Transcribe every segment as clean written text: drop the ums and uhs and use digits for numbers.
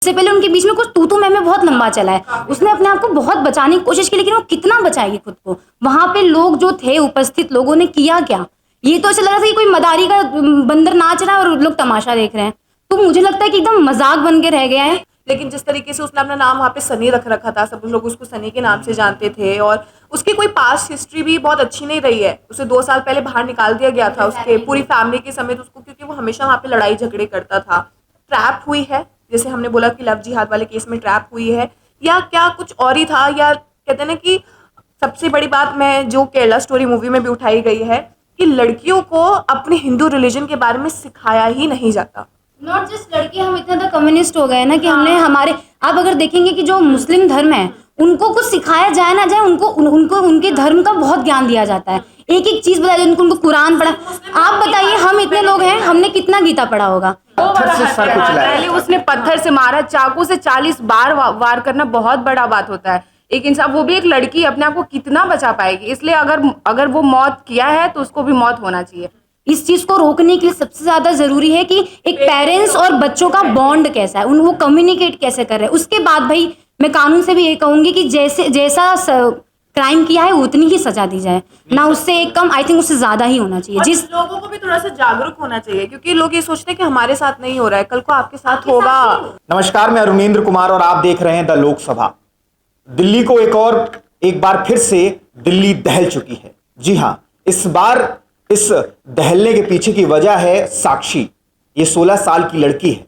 इससे पहले उनके बीच में कुछ तू मैं बहुत लंबा चला है। उसने अपने आप को बहुत बचाने की कोशिश की, लेकिन वो कितना बचाएगी खुद को? वहां पे लोग जो थे, उपस्थित लोगों ने किया क्या? ये तो ऐसा लग रहा था कि कोई मदारी का बंदर नाच रहा है और लोग तमाशा देख रहे हैं। तो मुझे लगता है कि एकदम मजाक बन के रह गया है। लेकिन जिस तरीके से उसने अपना नाम वहाँ पे सनी रख रखा था, सब लोग उसको सनी के नाम से जानते थे, और उसकी कोई पास्ट हिस्ट्री भी बहुत अच्छी नहीं रही है। उसे 2 साल पहले बाहर निकाल दिया गया था उसके पूरी फैमिली के समेत उसको, क्योंकि वो हमेशा वहाँ पे लड़ाई झगड़े करता था। ट्रैप हुई है, जैसे हमने बोला कि लव जिहाद वाले केस में ट्रैप हुई है, या क्या कुछ और ही था? या कहते हैं ना कि सबसे बड़ी बात मैं जो केरला स्टोरी मूवी में भी उठाई गई है कि लड़कियों को अपने हिंदू रिलीजन के बारे में सिखाया ही नहीं जाता। नॉट जस्ट लड़के, हम इतना ज़्यादा कम्युनिस्ट हो गए ना कि हमने हमारे, आप अगर देखेंगे कि जो मुस्लिम धर्म है उनको कुछ सिखाया जाए ना जाए, उनको उनके धर्म का बहुत ज्ञान दिया जाता है। एक एक चीज बताया जाए, उनको कुरान पढ़ा। आप बताइए, हम इतने लोग हैं, हमने कितना गीता पढ़ा होगा? पहले उसने पत्थर से मारा, चाकू से 40 बार वार करना बहुत बड़ा बात होता है। एक इंसान, वो भी एक लड़की, अपने आप को कितना बचा पाएगी? इसलिए अगर वो मौत किया है तो उसको भी मौत होना चाहिए। इस चीज को रोकने के लिए सबसे ज्यादा जरूरी है कि एक पेरेंट्स और बच्चों का बॉन्ड कैसा है, वो कम्युनिकेट कैसे कर रहे हैं। उसके बाद भाई मैं कानून से भी ये कहूंगी कि जैसा क्राइम किया है उतनी ही सजा दी जाए, ना उससे एक कम, आई थिंक उससे ज्यादा ही होना चाहिए। जिस लोगों को भी थोड़ा सा जागरूक होना चाहिए, क्योंकि लोग ये सोचते हैं कि हमारे साथ नहीं हो रहा है, कल को आपके साथ होगा। नमस्कार, मैं रुमेंद्र कुमार और आप देख रहे हैं द लोकसभा। दिल्ली को एक बार फिर से दिल्ली दहल चुकी है। जी हां, इस बार इस दहलने के पीछे की वजह है साक्षी। ये 16 साल की लड़की है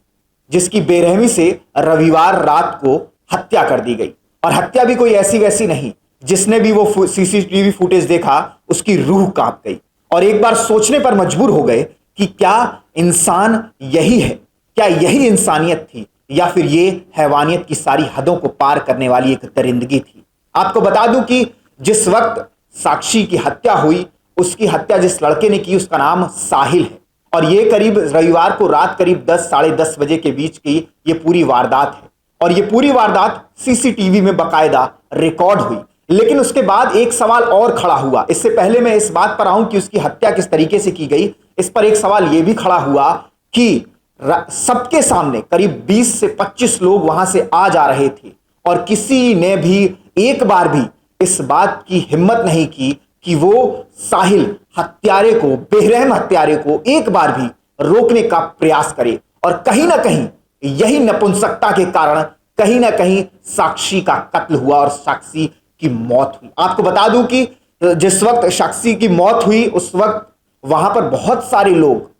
जिसकी बेरहमी से रविवार रात को हत्या कर दी गई, और हत्या भी कोई ऐसी वैसी नहीं। जिसने भी वो सीसीटीवी फुटेज देखा उसकी रूह कांप गई, और एक बार सोचने पर मजबूर हो गए कि क्या इंसान यही है, क्या यही इंसानियत थी, या फिर ये हैवानियत की सारी हदों को पार करने वाली एक दरिंदगी थी। आपको बता दूं कि जिस वक्त साक्षी की हत्या हुई, उसकी हत्या जिस लड़के ने की उसका नाम साहिल है, और ये करीब रविवार को रात करीब 10 साढ़े 10 बजे के बीच की ये पूरी वारदात है, और ये पूरी वारदात सीसीटीवी में बकायदा रिकॉर्ड हुई। लेकिन उसके बाद एक सवाल और खड़ा हुआ। इससे पहले मैं इस बात पर आऊं कि उसकी हत्या किस तरीके से की गई, इस पर एक सवाल यह भी खड़ा हुआ कि सबके सामने करीब 20 से 25 लोग वहां से आ जा रहे थे, और किसी ने भी एक बार भी इस बात की हिम्मत नहीं की कि वो साहिल हत्यारे को, बेरहम हत्यारे को एक बार भी रोकने का प्रयास करे। और कहीं ना कहीं यही नपुंसकता के कारण कहीं ना कहीं साक्षी का कत्ल हुआ और साक्षी की मौत हुई। आपको बता दूं कि जिस वक्त साक्षी की मौत हुई उस वक्त वहां पर बहुत सारे लोग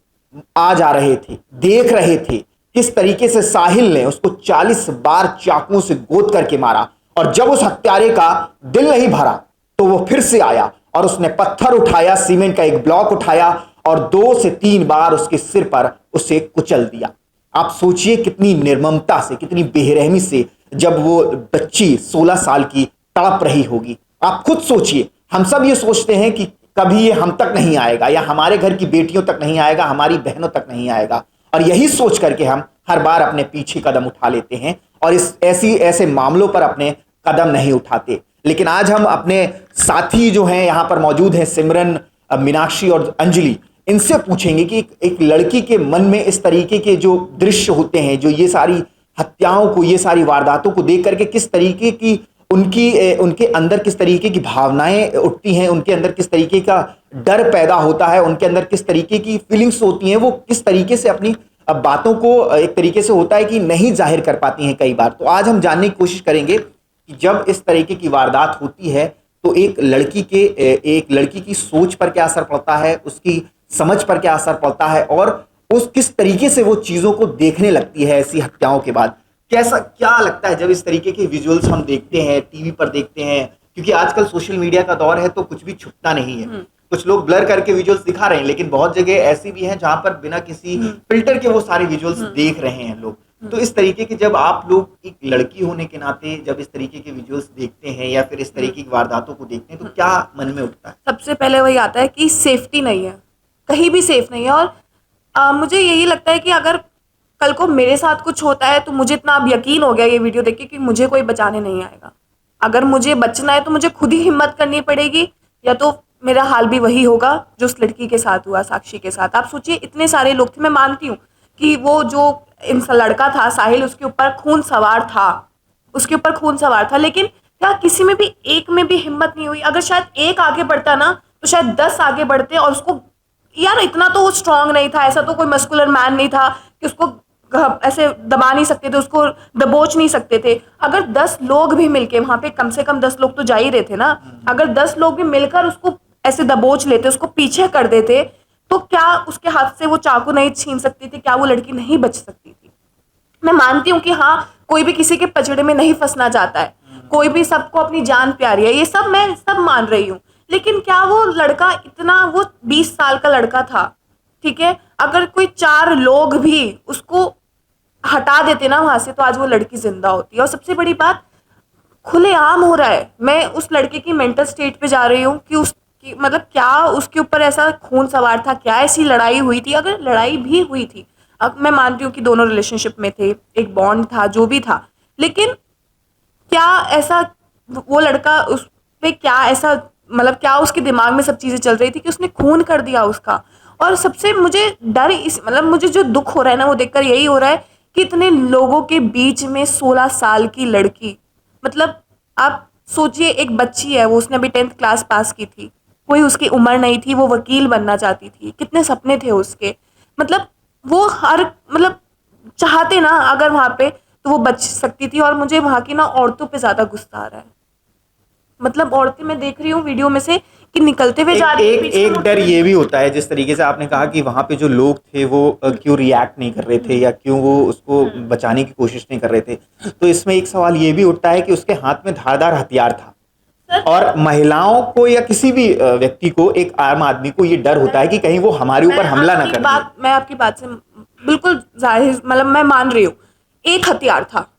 आ जा रहे थे, देख रहे थे किस तरीके से साहिल ने उसको 40 बार चाकुओं से गोद करके मारा, और जब उस हत्यारे का दिल नहीं भरा तो वो फिर से आया और उसने पत्थर उठाया, सीमेंट का एक ब्लॉक उठाया और 2 से 3 बार उसके सिर पर उसे कुचल दिया। आप सोचिए कितनी निर्ममता से, कितनी बेरहमी से जब वो बच्ची 16 साल की तड़प रही होगी। आप खुद सोचिए, हम सब ये सोचते हैं कि कभी ये हम तक नहीं आएगा, या हमारे घर की बेटियों तक नहीं आएगा, हमारी बहनों तक नहीं आएगा, और यही सोच करके हम हर बार अपने पीछे कदम उठा लेते हैं और ऐसे मामलों पर अपने कदम नहीं उठाते। लेकिन आज हम अपने साथी जो हैं यहाँ पर मौजूद हैं, सिमरन, मीनाक्षी और अंजलि, इनसे पूछेंगे कि एक लड़की के मन में इस तरीके के जो दृश्य होते हैं, जो ये सारी हत्याओं को, ये सारी वारदातों को देख करके किस तरीके की उनके अंदर किस तरीके की भावनाएं उठती हैं, उनके अंदर किस तरीके का डर पैदा होता है, उनके अंदर किस तरीके की फीलिंग्स होती हैं, वो किस तरीके से अपनी बातों को एक तरीके से होता है कि नहीं जाहिर कर पाती हैं कई बार। तो आज हम जानने की कोशिश करेंगे कि जब इस तरीके की वारदात होती है तो एक लड़की की सोच पर क्या असर पड़ता है, उसकी समझ पर क्या असर पड़ता है, और उस किस तरीके से वो चीजों को देखने लगती है ऐसी हत्याओं के बाद। क्या लगता है जब इस तरीके के विजुअल्स हम देखते हैं, टीवी पर देखते हैं, क्योंकि आजकल सोशल मीडिया का दौर है तो कुछ भी छुपता नहीं है। कुछ लोग ब्लर करके विजुअल्स दिखा रहे हैं, लेकिन बहुत जगह ऐसी भी हैं जहां पर बिना किसी फिल्टर के वो सारे विजुअल्स देख रहे हैं लोग। तो इस तरीके के जब आप लोग एक लड़की होने के नाते जब इस तरीके के विजुअल्स देखते हैं या फिर इस तरीके की वारदातों को देखते हैं तो क्या मन में उठता है? सबसे पहले वही आता है कि सेफ्टी नहीं है, कहीं भी सेफ नहीं है। और मुझे यही लगता है कि अगर कल को मेरे साथ कुछ होता है तो मुझे इतना अब यकीन हो गया ये वीडियो देख के कि मुझे कोई बचाने नहीं आएगा। अगर मुझे बचना है तो मुझे खुद ही हिम्मत करनी पड़ेगी, या तो मेरा हाल भी वही होगा जो उस लड़की के साथ हुआ, साक्षी के साथ। आप सोचिए, इतने सारे लोग थे। मैं मानती हूँ कि वो जो लड़का था साहिल, उसके ऊपर खून सवार था, लेकिन क्या किसी में भी, एक में भी हिम्मत नहीं हुई? अगर शायद एक आगे बढ़ता ना तो शायद 10 आगे बढ़ते, और उसको, यार इतना तो वो स्ट्रांग नहीं था, ऐसा तो कोई मस्कुलर मैन नहीं था कि उसको ऐसे दबा नहीं सकते थे, उसको दबोच नहीं सकते थे। अगर 10 लोग भी मिलके, वहां पे कम से कम 10 लोग तो जा ही रहे थे ना, अगर 10 लोग भी मिलकर उसको ऐसे दबोच लेते, उसको पीछे कर देते, तो क्या उसके हाथ से वो चाकू नहीं छीन सकती थी? क्या वो लड़की नहीं बच सकती थी? मैं मानती हूँ कि हाँ, कोई भी किसी के पचड़े में नहीं फंसना चाहता है, कोई भी, सबको अपनी जान प्यारी है, ये सब मैं सब मान रही हूँ, लेकिन क्या वो लड़का इतना, वो 20 साल का लड़का था, ठीक है, अगर कोई 4 लोग भी उसको हटा देते ना वहां से, तो आज वो लड़की जिंदा होती है। और सबसे बड़ी बात, खुलेआम हो रहा है। मैं उस लड़के की मेंटल स्टेट पे जा रही हूँ कि उसकी, मतलब क्या उसके ऊपर ऐसा खून सवार था, क्या ऐसी लड़ाई हुई थी? अगर लड़ाई भी हुई थी, अब मैं मानती हूँ कि दोनों रिलेशनशिप में थे, एक बॉन्ड था, जो भी था, लेकिन क्या ऐसा, वो लड़का उस पे क्या ऐसा, मतलब क्या उसके दिमाग में सब चीजें चल रही थी कि उसने खून कर दिया उसका? और सबसे मुझे डर इस, मतलब मुझे जो दुख हो रहा है ना, वो देखकर यही हो रहा है कि इतने लोगों के बीच में 16 साल की लड़की, मतलब आप सोचिए, एक बच्ची है वो, उसने अभी 10th क्लास पास की थी, कोई उसकी उम्र नहीं थी, वो वकील बनना चाहती थी, कितने सपने थे उसके, मतलब वो हर, मतलब चाहते ना अगर वहां पे, तो वो बच सकती थी। और मुझे वहां की ना औरतों पे ज्यादा गुस्सा आ रहा है, मतलब औरतें मैं देख रही हूँ वीडियो में से कि निकलते हुए जा रही है, पीछे एक मुड़ डर के। ये भी होता है, जिस तरीके से आपने कहा कि वहां पे जो लोग थे वो क्यों रिएक्ट नहीं कर रहे थे, या क्यों वो उसको बचाने की कोशिश नहीं कर रहे थे, तो इसमें एक सवाल ये भी उठता है कि उसके हाथ में धारदार हथियार था, और महिलाओं को या किसी भी व्यक्ति को, एक आम आदमी को ये डर होता है कि कहीं वो हमारे ऊपर हमला ना कर दे। मैं आपकी बात से बिल्कुल जाहिर, मतलब मैं मान रही हूँ, एक हथियार था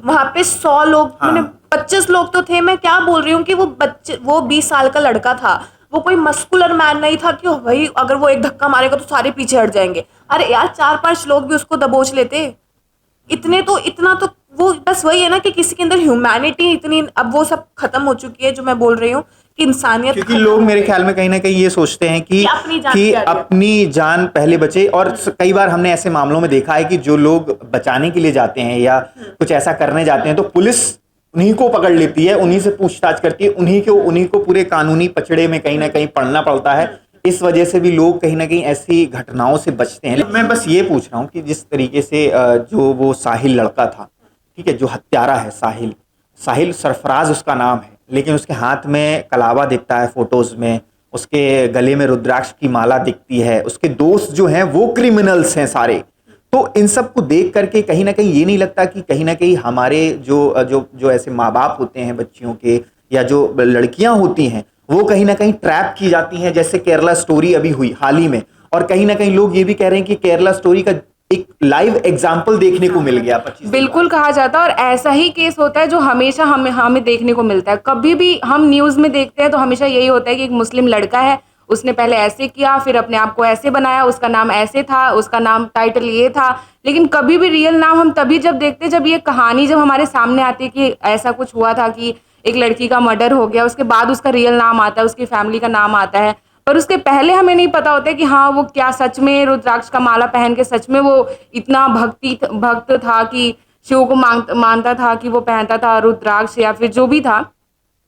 वहां पे, 100 लोग, हाँ। मैंने 25 लोग तो थे, मैं क्या बोल रही हूँ कि वो बच्चे, वो 20 साल का लड़का था, वो कोई मस्कुलर मैन नहीं था कि भाई अगर वो एक धक्का मारेगा तो सारे पीछे हट जाएंगे। अरे यार, 4-5 लोग भी उसको दबोच लेते, इतने तो, इतना तो, वो बस वही है ना कि किसी के अंदर ह्यूमैनिटी इतनी, अब वो सब खत्म हो चुकी है, जो मैं बोल रही हूँ कि इंसानियत क्योंकि खत्म लोग हो मेरे गई। ख्याल में कहीं ना कहीं ये सोचते हैं कि अपनी जान कि प्यारी है। अपनी जान पहले बचे, और कई बार हमने ऐसे मामलों में देखा है कि जो लोग बचाने के लिए जाते हैं या कुछ ऐसा करने जाते हैं, तो पुलिस उन्हीं को पकड़ लेती है, उन्हीं से पूछताछ करती है, उन्हीं को पूरे कानूनी पचड़े में कहीं ना कहीं पड़ना पड़ता है। इस वजह से भी लोग कहीं ना कहीं ऐसी घटनाओं से बचते हैं। मैं बस ये पूछ रहा हूँ कि जिस तरीके से जो वो साहिल लड़का था, ठीक है, जो हत्यारा है साहिल, साहिल सरफराज उसका नाम है, लेकिन उसके हाथ में कलावा दिखता है फोटोज में, उसके गले में रुद्राक्ष की माला दिखती है, उसके दोस्त जो हैं वो क्रिमिनल्स हैं सारे। तो इन सब को देख करके कहीं ना कहीं ये नहीं लगता कि कहीं ना कहीं हमारे जो जो जो ऐसे माँ बाप होते हैं बच्चियों के, या जो लड़कियां होती हैं, वो कहीं ना कहीं ट्रैप की जाती हैं, जैसे केरला स्टोरी अभी हुई हाल ही में, और कहीं ना कहीं लोग ये भी कह रहे हैं कि केरला स्टोरी का एक लाइव एग्जाम्पल देखने को मिल गया 25 बिल्कुल कहा जाता है, और ऐसा ही केस होता है जो हमेशा हमें हमें देखने को मिलता है। कभी भी हम न्यूज़ में देखते हैं तो हमेशा यही होता है कि एक मुस्लिम लड़का है, उसने पहले ऐसे किया, फिर अपने आप को ऐसे बनाया, उसका नाम ऐसे था, उसका नाम टाइटल ये था। लेकिन कभी भी रियल नाम हम तभी जब देखते हैं जब ये कहानी जब हमारे सामने आती है कि ऐसा कुछ हुआ था, कि एक लड़की का मर्डर हो गया, उसके बाद उसका रियल नाम आता है, उसकी फैमिली का नाम आता है। पर उसके पहले हमें नहीं पता होता है कि हाँ, वो क्या सच में रुद्राक्ष का माला पहन के सच में वो इतना भक्त था कि शिव को मानता था, कि वो पहनता था रुद्राक्ष या फिर जो भी था।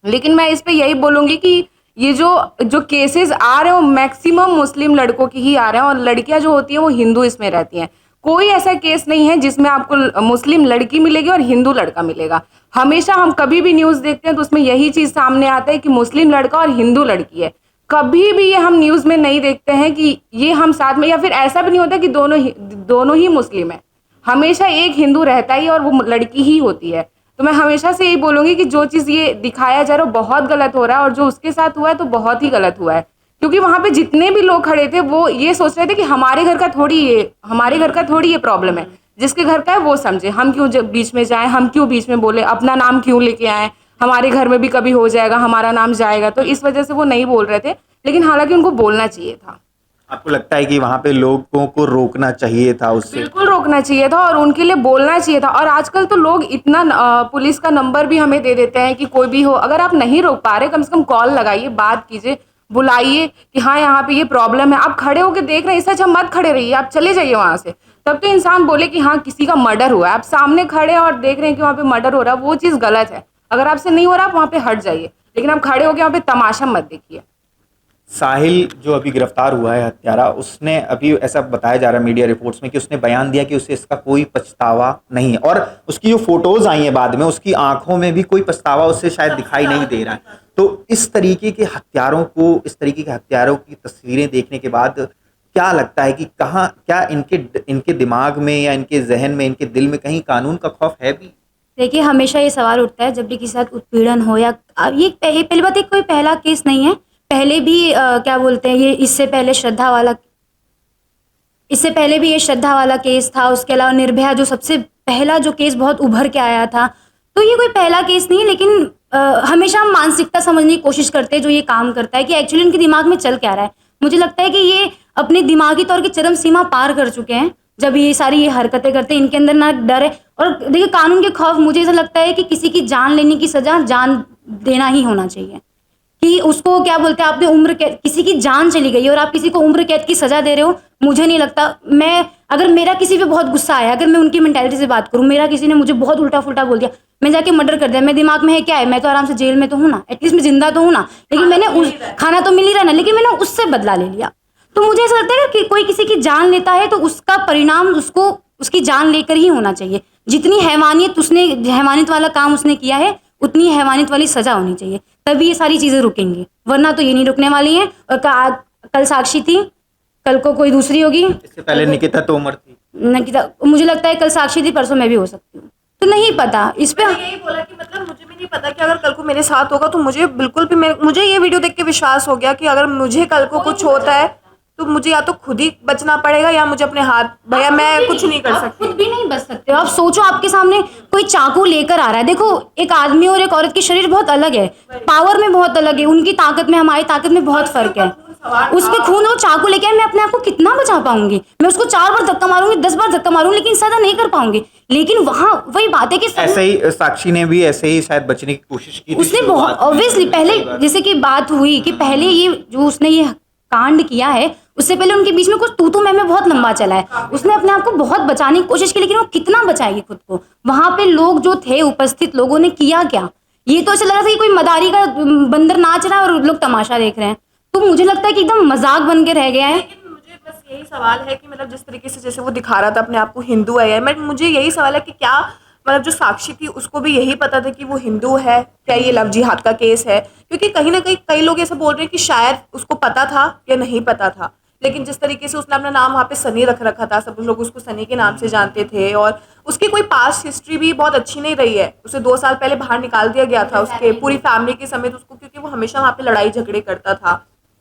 लेकिन मैं इस पे यही बोलूंगी कि ये जो केसेस आ रहे हैं वो मैक्सिमम मुस्लिम लड़कों की ही आ रहे हैं, और लड़कियां जो होती हैं वो हिंदू इसमें रहती हैं। कोई ऐसा केस नहीं है जिसमें आपको मुस्लिम लड़की मिलेगी और हिंदू लड़का मिलेगा। हमेशा हम कभी भी न्यूज़ देखते हैं तो उसमें यही चीज़ सामने आता है कि मुस्लिम लड़का और हिंदू लड़की है। कभी भी ये हम न्यूज़ में नहीं देखते हैं कि ये हम साथ में, या फिर ऐसा भी नहीं होता कि दोनों ही मुस्लिम है। हमेशा एक हिंदू रहता ही और वो लड़की ही होती है। तो मैं हमेशा से यही बोलूंगी कि जो चीज़ ये दिखाया जा रहा है वो बहुत गलत हो रहा है, और जो उसके साथ हुआ है तो बहुत ही गलत हुआ है। क्योंकि वहां पे जितने भी लोग खड़े थे वो ये सोच रहे थे कि हमारे घर का थोड़ी ये प्रॉब्लम है, जिसके घर का है वो समझे, हम क्यों बीच में जाएं, हम क्यों बीच में बोले, अपना नाम क्यों लेके आए, हमारे घर में भी कभी हो जाएगा, हमारा नाम जाएगा। तो इस वजह से वो नहीं बोल रहे थे, लेकिन हालांकि उनको बोलना चाहिए था। आपको लगता है कि वहां पे लोगों को रोकना चाहिए था उससे? बिल्कुल रोकना चाहिए था और उनके लिए बोलना चाहिए था। और आजकल तो लोग इतना पुलिस का नंबर भी हमें दे देते हैं कि कोई भी हो, अगर आप नहीं रोक पा रहे कम से कम कॉल लगाइए, बात कीजिए, बुलाइए कि हाँ यहाँ पे ये प्रॉब्लम है। आप खड़े होकर देख रहे हैं, इससे अच्छा मत खड़े रहिए, आप चले जाइए वहां से, तब तो इंसान बोले कि हाँ किसी का मर्डर हुआ है। आप सामने खड़े और देख रहे हैं कि वहाँ पे मर्डर हो रहा है, वो चीज़ गलत है। अगर आपसे नहीं हो रहा आप वहाँ पे हट जाइए, लेकिन आप खड़े होकर वहाँ पे तमाशा मत देखिए। साहिल जो अभी गिरफ्तार हुआ है हत्यारा, उसने अभी ऐसा बताया जा रहा है मीडिया रिपोर्ट्स में कि उसने बयान दिया कि उसे इसका कोई पछतावा नहीं है, और उसकी जो फोटोज आई हैं बाद में उसकी आंखों में भी कोई पछतावा उसे शायद दिखाई नहीं दे रहा है। तो इस तरीके के हत्यारों की तस्वीरें देखने के बाद क्या लगता है कि कहाँ क्या इनके दिमाग में या इनके जहन में, इनके दिल में कहीं कानून का खौफ है भी? देखिए, हमेशा ये सवाल उठता है जब भी किसी के साथ उत्पीड़न हो या ये पहली बात है, कोई पहला केस नहीं है। पहले भी क्या बोलते हैं, ये इससे पहले भी ये श्रद्धा वाला केस था। उसके अलावा निर्भया जो सबसे पहला जो केस बहुत उभर के आया था, तो ये कोई पहला केस नहीं है। लेकिन हमेशा हम मानसिकता समझने की कोशिश करते हैं जो ये काम करता है कि एक्चुअली इनके दिमाग में चल क्या रहा है। मुझे लगता है कि ये अपने दिमागी तौर की चरम सीमा पार कर चुके हैं जब ये हरकतें करते हैं। इनके अंदर ना डर है, और देखिए कानून के खौफ, मुझे ऐसा लगता है कि किसी की जान लेने की सजा जान देना ही होना चाहिए। कि उसको क्या बोलते हैं, आपने उम्र कैद, किसी की जान चली गई और आप किसी को उम्र कैद की सजा दे रहे हो, मुझे नहीं लगता। अगर मेरा किसी पे बहुत गुस्सा आया, अगर मैं उनकी मेंटालिटी से बात करूं, मेरा किसी ने मुझे बहुत उल्टा फुल्टा बोल दिया, मैं जाके मर्डर कर दिया, मेरे दिमाग में है क्या है, मैं तो आराम से जेल में तो हूं ना, एटलीस्ट मैं जिंदा तो हूं ना, लेकिन मैंने खाना तो मिल ही रहा ना, लेकिन मैंने उससे बदला ले लिया। तो मुझे ऐसा लगता है कि कोई किसी की जान लेता है तो उसका परिणाम उसको उसकी जान लेकर ही होना चाहिए। जितनी हैवानियत वाला काम उसने किया है, उतनी हैवानियत वाली सजा होनी चाहिए, तभी ये सारी चीजें रुकेंगी, वरना तो ये नहीं रुकने वाली हैं। और कल साक्षी थी, कल को कोई दूसरी होगी। इससे पहले निकिता तोमर थी। निकिता, मुझे लगता है कल साक्षी थी, परसों मैं भी हो सकती हूँ, तो नहीं पता इस पे। मैंने यही बोला कि मतलब मुझे भी नहीं पता कि अगर कल को मेरे साथ होगा तो मुझे बिल्कुल भी मुझे ये वीडियो देख के विश्वास हो गया कि अगर मुझे कल को कुछ होता है तो मुझे या तो खुद ही बचना पड़ेगा या मुझे अपने हाथ, भैया मैं कुछ नहीं कर सकती। खुद भी नहीं बच सकते हो। आप सोचो, आपके सामने कोई चाकू लेकर आ रहा है। देखो, एक आदमी और एक औरत की शरीर बहुत अलग है, पावर में बहुत अलग है, उनकी ताकत में हमारी ताकत में बहुत फर्क है। उस पे खून और चाकू लेके आए, मैं अपने आप को कितना बचा पाऊंगी? मैं उसको 4 बार धक्का मारूंगी, 10 बार धक्का मारूंगी, लेकिन सजा नहीं कर पाऊंगी। लेकिन वहां वही बात है कि ऐसे ही साक्षी ने भी ऐसे ही शायद बचने की कोशिश की थी। उसने बहुत ऑब्वियसली पहले, जैसे कि बात हुई कि पहले ये जो उसने ये कांड किया है, उससे पहले उनके बीच में कुछ तू मैं बहुत लंबा चला है। उसने अपने आप को बहुत बचाने की कोशिश की, लेकिन वो कितना बचाएगी खुद को? वहां पे लोग जो थे, उपस्थित लोगों ने किया क्या? ये तो ऐसा लग रहा था कि कोई मदारी का बंदर नाच रहा है और लोग तमाशा देख रहे हैं। तो मुझे लगता है कि एकदम मजाक बन के रह गया है। लेकिन मुझे बस यही सवाल है कि मतलब जिस तरीके से जैसे वो दिखा रहा था अपने आप को हिंदू है, मैं मुझे यही सवाल है कि क्या मतलब जो साक्षी थी उसको भी यही पता था कि वो हिंदू है? क्या ये लव जिहाद का केस है? क्योंकि कहीं ना कहीं कई लोग ऐसा बोल रहे हैं कि शायद उसको पता था या नहीं पता था, लेकिन जिस तरीके से उसने अपना नाम वहाँ पे सनी रख रखा था, सब लोग उसको सनी के नाम से जानते थे, और उसकी कोई पास्ट हिस्ट्री भी बहुत अच्छी नहीं रही है। उसे 2 साल पहले बाहर निकाल दिया गया था उसके पूरी फैमिली के समेत उसको, क्योंकि वो हमेशा वहाँ पे लड़ाई झगड़े करता था।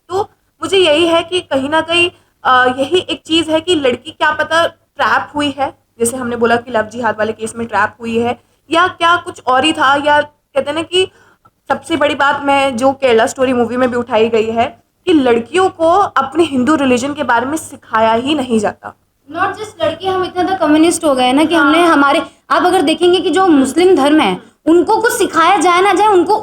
तो मुझे यही है कि कहीं ना कहीं यही एक चीज़ है कि लड़की क्या पता ट्रैप हुई है, जैसे हमने बोला कि लव जिहाद वाले केस में ट्रैप हुई है, या क्या कुछ और ही था। या कहते हैं ना कि सबसे बड़ी बात मैं जो केरला स्टोरी मूवी में भी उठाई गई है कि लड़कियों को अपने हिंदू रिलीजन के बारे में सिखाया ही नहीं जाता। नॉट जस्ट लड़की, हम इतना ज़्यादा कम्युनिस्ट हो गए ना कि हमने आप अगर देखेंगे कि जो मुस्लिम धर्म है, उनको कुछ सिखाया जाए ना जाए, उनको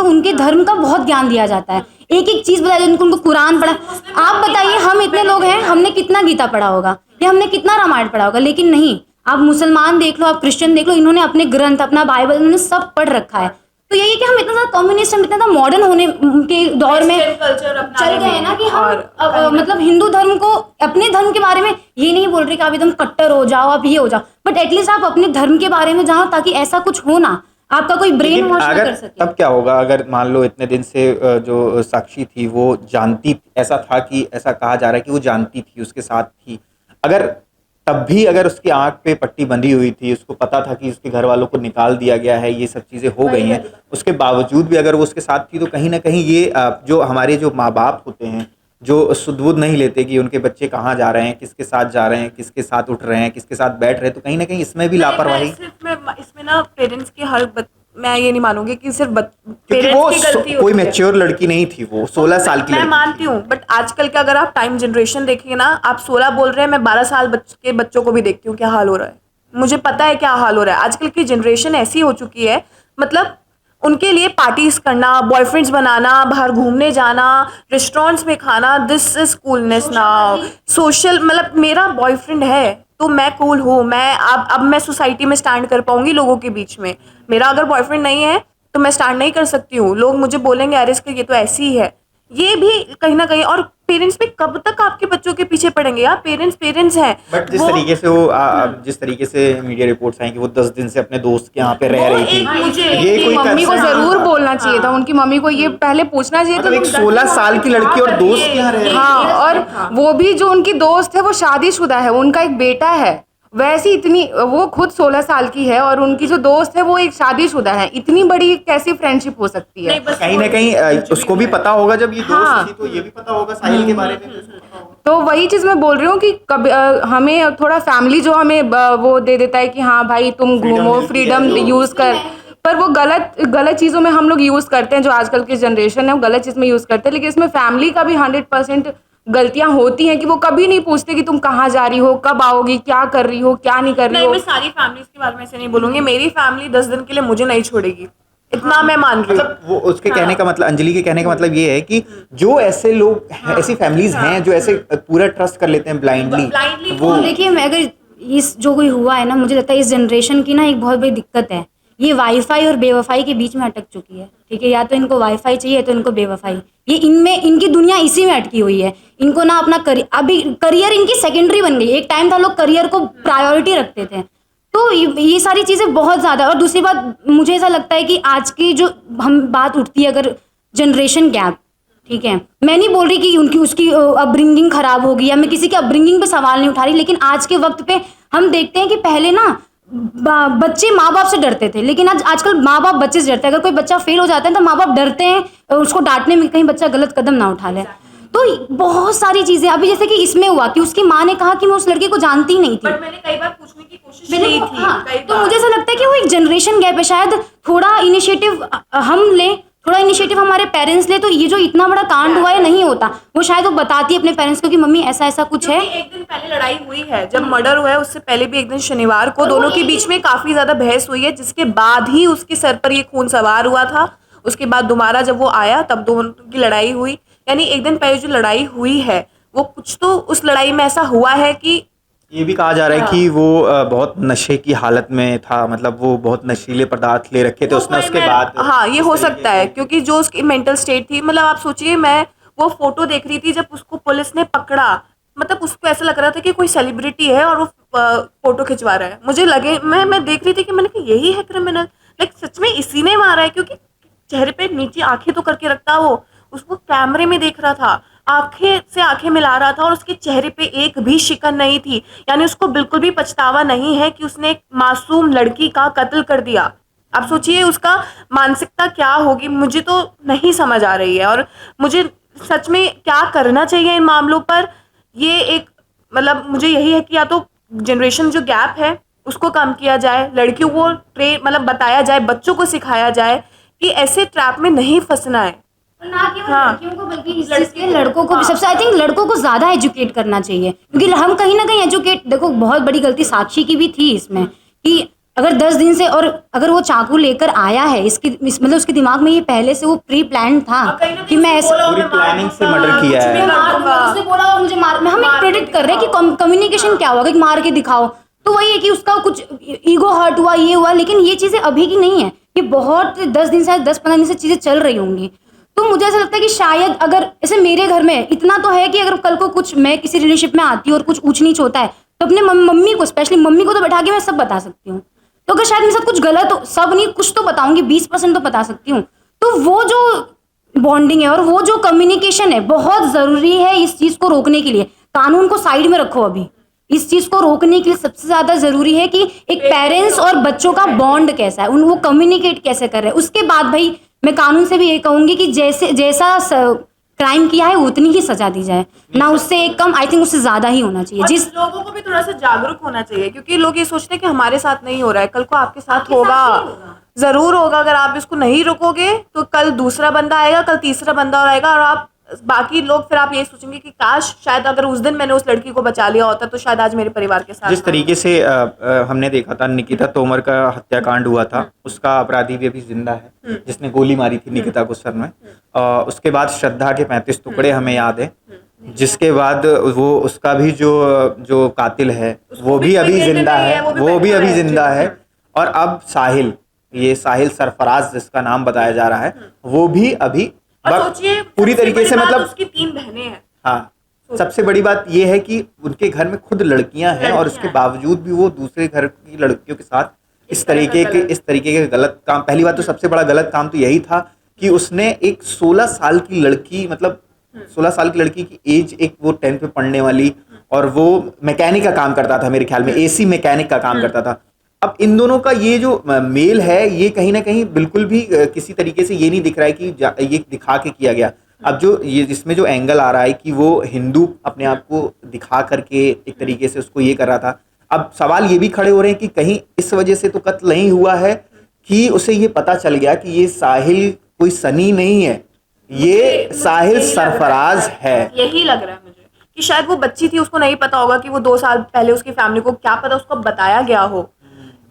उनके धर्म का बहुत ज्ञान दिया जाता है। एक एक चीज बताया जाए, उनको कुरान पढ़ा। आप बताइए, हम इतने लोग हैं, हमने कितना गीता पढ़ा होगा या हमने कितना रामायण पढ़ा होगा? लेकिन नहीं, आप मुसलमान देख लो, आप क्रिश्चियन देख लो, इन्होंने अपने ग्रंथ, अपना बाइबल, इन्होंने सब पढ़ रखा है। तो यही कि हम इतना ज्यादा कम्युनिस्ट, हम इतना ज्यादा मॉडर्न होने के दौर में चल गए ना कि हम मतलब हिंदू धर्म को, अपने धर्म के बारे में ये नहीं बोल रहे कि आप एकदम कट्टर हो जाओ, आप ये हो जाओ, बट एटलीस्ट आप अपने धर्म के बारे में जानो, ताकि ऐसा कुछ हो ना, आपका कोई ब्रेन वॉश ना कर सके। तब क्या होगा अगर मान लो इतने दिन से जो साक्षी थी वो जानती, ऐसा था कि ऐसा कहा जा रहा है कि वो जानती थी, उसके साथ थी, अगर तब भी अगर उसकी आंख पे पट्टी बंधी हुई थी, उसको पता था कि उसके घर वालों को निकाल दिया गया है, ये सब चीज़ें हो गई हैं, उसके बावजूद भी अगर वो उसके साथ थी, तो कहीं ना कहीं ये जो हमारे जो माँ बाप होते हैं, जो सुध-बुध नहीं लेते कि उनके बच्चे कहाँ जा रहे हैं, किसके साथ जा रहे हैं, किसके साथ उठ रहे हैं, किसके साथ बैठ रहे हैं, तो कहीं ना कहीं इसमें भी लापरवाही। इसमें ना पेरेंट्स की मैं ये नहीं मानूंगी कि सिर्फ क्योंकि वो कोई मैच्योर लड़की नहीं थी, वो 16 साल की मैं मानती हूँ, बट आजकल का अगर आप टाइम जनरेशन देखेंगे ना, आप 16 बोल रहे हैं, मैं 12 साल के बच्चों को भी देखती हूँ क्या हाल हो रहा है, मुझे पता है क्या हाल हो रहा है। आजकल की जनरेशन ऐसी हो चुकी है, मतलब उनके लिए पार्टीज करना, बॉयफ्रेंड्स बनाना, बाहर घूमने जाना, रेस्टोरेंट्स में खाना, this is coolness now, social, मतलब मेरा बॉयफ्रेंड है तो मैं कूल हूँ, मैं अब मैं सोसाइटी में स्टैंड कर पाऊंगी लोगों के बीच में। मेरा अगर बॉयफ्रेंड नहीं है तो मैं स्टैंड नहीं कर सकती हूँ, लोग मुझे बोलेंगे अरे इसका ये तो ऐसी ही है। ये भी कहीं ना कहीं, और पेरेंट्स भी कब तक आपके बच्चों के पीछे पड़ेंगे यार, पेरेंट्स हैं। बट जिस तरीके से वो जिस तरीके से मीडिया रिपोर्ट्स आई कि वो 10 दिन से अपने दोस्त के यहाँ पे रह रही थी, ये उनकी कोई मम्मी को कंसर्न जरूर था? बोलना चाहिए था, उनकी मम्मी को ये पहले पूछना चाहिए था। मतलब एक 16 साल की लड़की और दोस्त के यहाँ रह रही है। हाँ, और वो भी जो उनकी दोस्त है वो शादीशुदा है, उनका एक बेटा है। वैसी इतनी, वो खुद 16 साल की है और उनकी जो दोस्त है वो एक शादीशुदा है। इतनी बड़ी कैसी फ्रेंडशिप हो सकती है? कहीं ना कहीं उसको भी पता होगा, जब ये दोस्त थी तो ये भी पता होगा साहिल के बारे में भी उसको पता होगा। तो वही चीज मैं बोल रही हूँ कि कभी हमें थोड़ा फैमिली जो हमें वो दे देता है कि हाँ भाई तुम घूमो, फ्रीडम यूज कर, पर वो गलत चीजों में हम लोग यूज करते हैं। जो आजकल की जनरेशन है वो गलत चीज में यूज करते हैं, लेकिन इसमें फैमिली का भी 100% गलतियां होती हैं कि वो कभी नहीं पूछते कि तुम कहाँ जा रही हो, कब आओगी, क्या कर रही हो, क्या नहीं कर रही नहीं, हो। मैं सारी फैमिलीज के बारे में ऐसे नहीं बोलूंगी, मेरी फैमिली 10 दिन के लिए मुझे नहीं छोड़ेगी, इतना मैं मान रही हूँ। मतलब वो उसके कहने का मतलब, अंजलि के कहने का मतलब ये है कि जो ऐसे लोग ऐसी फैमिलीज हैं जो ऐसे पूरा ट्रस्ट कर लेते हैं ब्लाइंडली, वो देखिए, मैं अगर इस जो कोई हुआ है ना, मुझे लगता है इस जनरेशन की ना एक बहुत बड़ी दिक्कत है, ये वाईफाई और बेवफाई के बीच में अटक चुकी है। ठीक है, या तो इनको वाईफाई चाहिए तो इनको बेवफाई। ये इनमें, इनकी दुनिया इसी में अटकी हुई है। इनको ना अपना अभी करियर इनकी सेकेंडरी बन गई। एक टाइम था लोग करियर को प्रायोरिटी रखते थे, तो ये सारी चीज़ें बहुत ज़्यादा। और दूसरी बात, मुझे ऐसा लगता है कि आज की जो हम बात उठती है अगर जनरेशन गैप, ठीक है, मैं नहीं बोल रही कि उनकी उसकी अपब्रिंगिंग खराब होगी, या मैं किसी की अपब्रिंगिंग पे सवाल नहीं उठा रही, लेकिन आज के वक्त पे हम देखते हैं कि पहले ना बच्चे माँ बाप से डरते थे, लेकिन आजकल माँ बाप बच्चे से डरते हैं। अगर कोई बच्चा फेल हो जाता है तो माँ बाप डरते हैं उसको डांटने में, कहीं बच्चा गलत कदम ना उठा ले। तो बहुत सारी चीजें, अभी जैसे कि इसमें हुआ कि उसकी माँ ने कहा कि मैं उस लड़के को जानती ही नहीं थी, बट मैंने कई बार पूछने की कोशिश की थी। हाँ, कई तो बार। मुझे ऐसा लगता है कि वो एक जनरेशन गैप है। शायद थोड़ा इनिशिएटिव हम लें, थोड़ा इनिशिएटिव हमारे पेरेंट्स ले, तो ये जो इतना बड़ा कांड हुआ है नहीं होता। वो शायद वो बताती है अपने पेरेंट्स को कि मम्मी ऐसा ऐसा कुछ है। एक दिन पहले लड़ाई हुई है, जब मर्डर हुआ है उससे पहले भी एक दिन शनिवार को दोनों के बीच में काफी ज्यादा बहस हुई है, जिसके बाद ही उसके सर पर ये खून सवार हुआ था। उसके बाद दोबारा जब वो आया तब दोनों की लड़ाई हुई। यानी एक दिन पहले जो लड़ाई हुई है वो कुछ तो उस लड़ाई में ऐसा हुआ है कि ये भी कहा जा रहा है कि वो बहुत नशे की हालत में था, मतलब वो बहुत नशीले पदार्थ ले रखे थे उसने, उसके बाद हाँ, ये हो सकता है, क्योंकि जो उसकी मेंटल स्टेट थी, मतलब आप सोचिए, मैं वो फोटो देख रही थी जब उसको पुलिस ने पकड़ा, मतलब उसको ऐसा लग रहा था कि कोई सेलिब्रिटी है और वो फोटो खिंचवा रहा है। मुझे लगे, मैं देख रही थी कि मैंने कहा यही है क्रिमिनल, लाइक सच में इसी ने मारा है, क्योंकि चेहरे पे नीचे आंखें तो करके रखता, वो उसको कैमरे में देख रहा था, आंखें से आंखें मिला रहा था और उसके चेहरे पे एक भी शिकन नहीं थी। यानी उसको बिल्कुल भी पछतावा नहीं है कि उसने एक मासूम लड़की का कत्ल कर दिया। आप सोचिए उसका मानसिकता क्या होगी, मुझे तो नहीं समझ आ रही है। और मुझे सच में क्या करना चाहिए इन मामलों पर, ये एक, मतलब मुझे यही है कि या तो जनरेशन जो गैप है उसको कम किया जाए, लड़कियों को मतलब बताया जाए, बच्चों को सिखाया जाए कि ऐसे ट्रैप में नहीं फंसना है। ना केवल लड़कियों को बल्कि इस चीज के लड़कों को भी, सबसे आई थिंक लड़कों को ज्यादा एजुकेट करना चाहिए, क्योंकि हम कहीं ना कहीं एजुकेट, देखो बहुत बड़ी गलती साक्षी की भी थी इसमें कि अगर 10 दिन से, और अगर वो चाकू लेकर आया है मतलब उसके दिमाग में ये पहले से वो प्री प्लान था कि मैं ऐसे पूरी प्लानिंग से मर्डर किया है। उसने बोला और मुझे मार, हम एक प्रेडिक्ट कर रहे हैं कि कम्युनिकेशन क्या होगा कि मार के दिखाओ, तो वही है कि उसका कुछ ईगो हर्ट हुआ, ये हुआ, लेकिन ये चीजें अभी की नहीं है, ये बहुत 10 दिन से 10-15 दिन से चीजें चल रही होंगी। तो मुझे ऐसा लगता है कि शायद अगर ऐसे मेरे घर में इतना तो है कि अगर कल को कुछ मैं किसी रिलेशनशिप में आती हूँ और कुछ ऊंच नीच होता है तो अपने मम्मी को, स्पेशली मम्मी को तो बैठा के मैं सब बता सकती हूँ। तो अगर शायद मेरे साथ कुछ गलत हो, सब नहीं कुछ तो बताऊंगी, 20% तो बता सकती हूँ। तो वो जो बॉन्डिंग है और वो जो कम्युनिकेशन है बहुत जरूरी है इस चीज को रोकने के लिए। कानून को साइड में रखो, अभी इस चीज को रोकने के लिए सबसे ज्यादा जरूरी है कि एक पेरेंट्स और बच्चों का बॉन्ड कैसा है, वो कम्युनिकेट कैसे कर रहे हैं। उसके बाद भाई मैं कानून से भी ये कहूंगी कि जैसा क्राइम किया है उतनी ही सजा दी जाए, ना उससे एक कम, आई थिंक उससे ज्यादा ही होना चाहिए। जिस लोगों को भी थोड़ा सा जागरूक होना चाहिए, क्योंकि लोग ये सोचते हैं कि हमारे साथ नहीं हो रहा है, कल को आपके साथ होगा, जरूर होगा। अगर आप इसको नहीं रोकोगे तो कल दूसरा बंदा आएगा, कल तीसरा बंदा और आएगा, और आप बाकी लोग फिर आप यही सोचेंगे कि काश शायद अगर उस दिन मैंने उस लड़की को बचा लिया होता तो शायद आज मेरे परिवार के साथ। जिस तरीके से हमने देखा था निकिता तोमर का हत्याकांड हुआ था, उसका अपराधी भी अभी जिंदा है जिसने गोली मारी थी निकिता को सर में। उसके बाद श्रद्धा के 35 टुकड़े हमें याद है, जिसके बाद वो उसका भी जो जो कातिल है वो भी अभी कोई जिंदा नहीं है, है, वो भी वो भी बैठा अभी है। जिंदा है। और अब साहिल, ये साहिल सरफराज जिसका नाम बताया जा रहा है, वो भी अभी और सोचिए पूरी सबसे तरीके बड़ी से बात, मतलब उसकी 3 बहनें हैं। हाँ, सबसे बड़ी बात ये है कि उनके घर में खुद लड़कियां हैं और उसके बावजूद भी वो दूसरे घर की लड़कियों के साथ इस तरीके के गलत काम। पहली बात तो सबसे बड़ा गलत काम तो यही था कि उसने एक 16 साल की लड़की, मतलब 16 साल की लड़की की एज, एक वो 10th में पढ़ने वाली, और वो मैकेनिक का काम करता था, मेरे ख्याल में एसी मैकेनिक का काम करता था। अब इन दोनों का ये जो मेल है, ये कहीं ना कहीं बिल्कुल भी किसी तरीके से ये नहीं दिख रहा है कि ये दिखा के किया गया। अब जो ये इसमें जो एंगल आ रहा है कि वो हिंदू अपने आप को दिखा करके एक तरीके से उसको ये कर रहा था, अब सवाल ये भी खड़े हो रहे हैं कि कहीं इस वजह से तो कत्ल नहीं हुआ है कि उसे ये पता चल गया कि ये साहिल कोई सनी नहीं है, ये साहिल सरफराज है। यही लग रहा है मुझे कि शायद वो बच्ची थी, उसको नहीं पता होगा कि वो 2 साल पहले उसकी फैमिली को क्या पता उसको बताया गया हो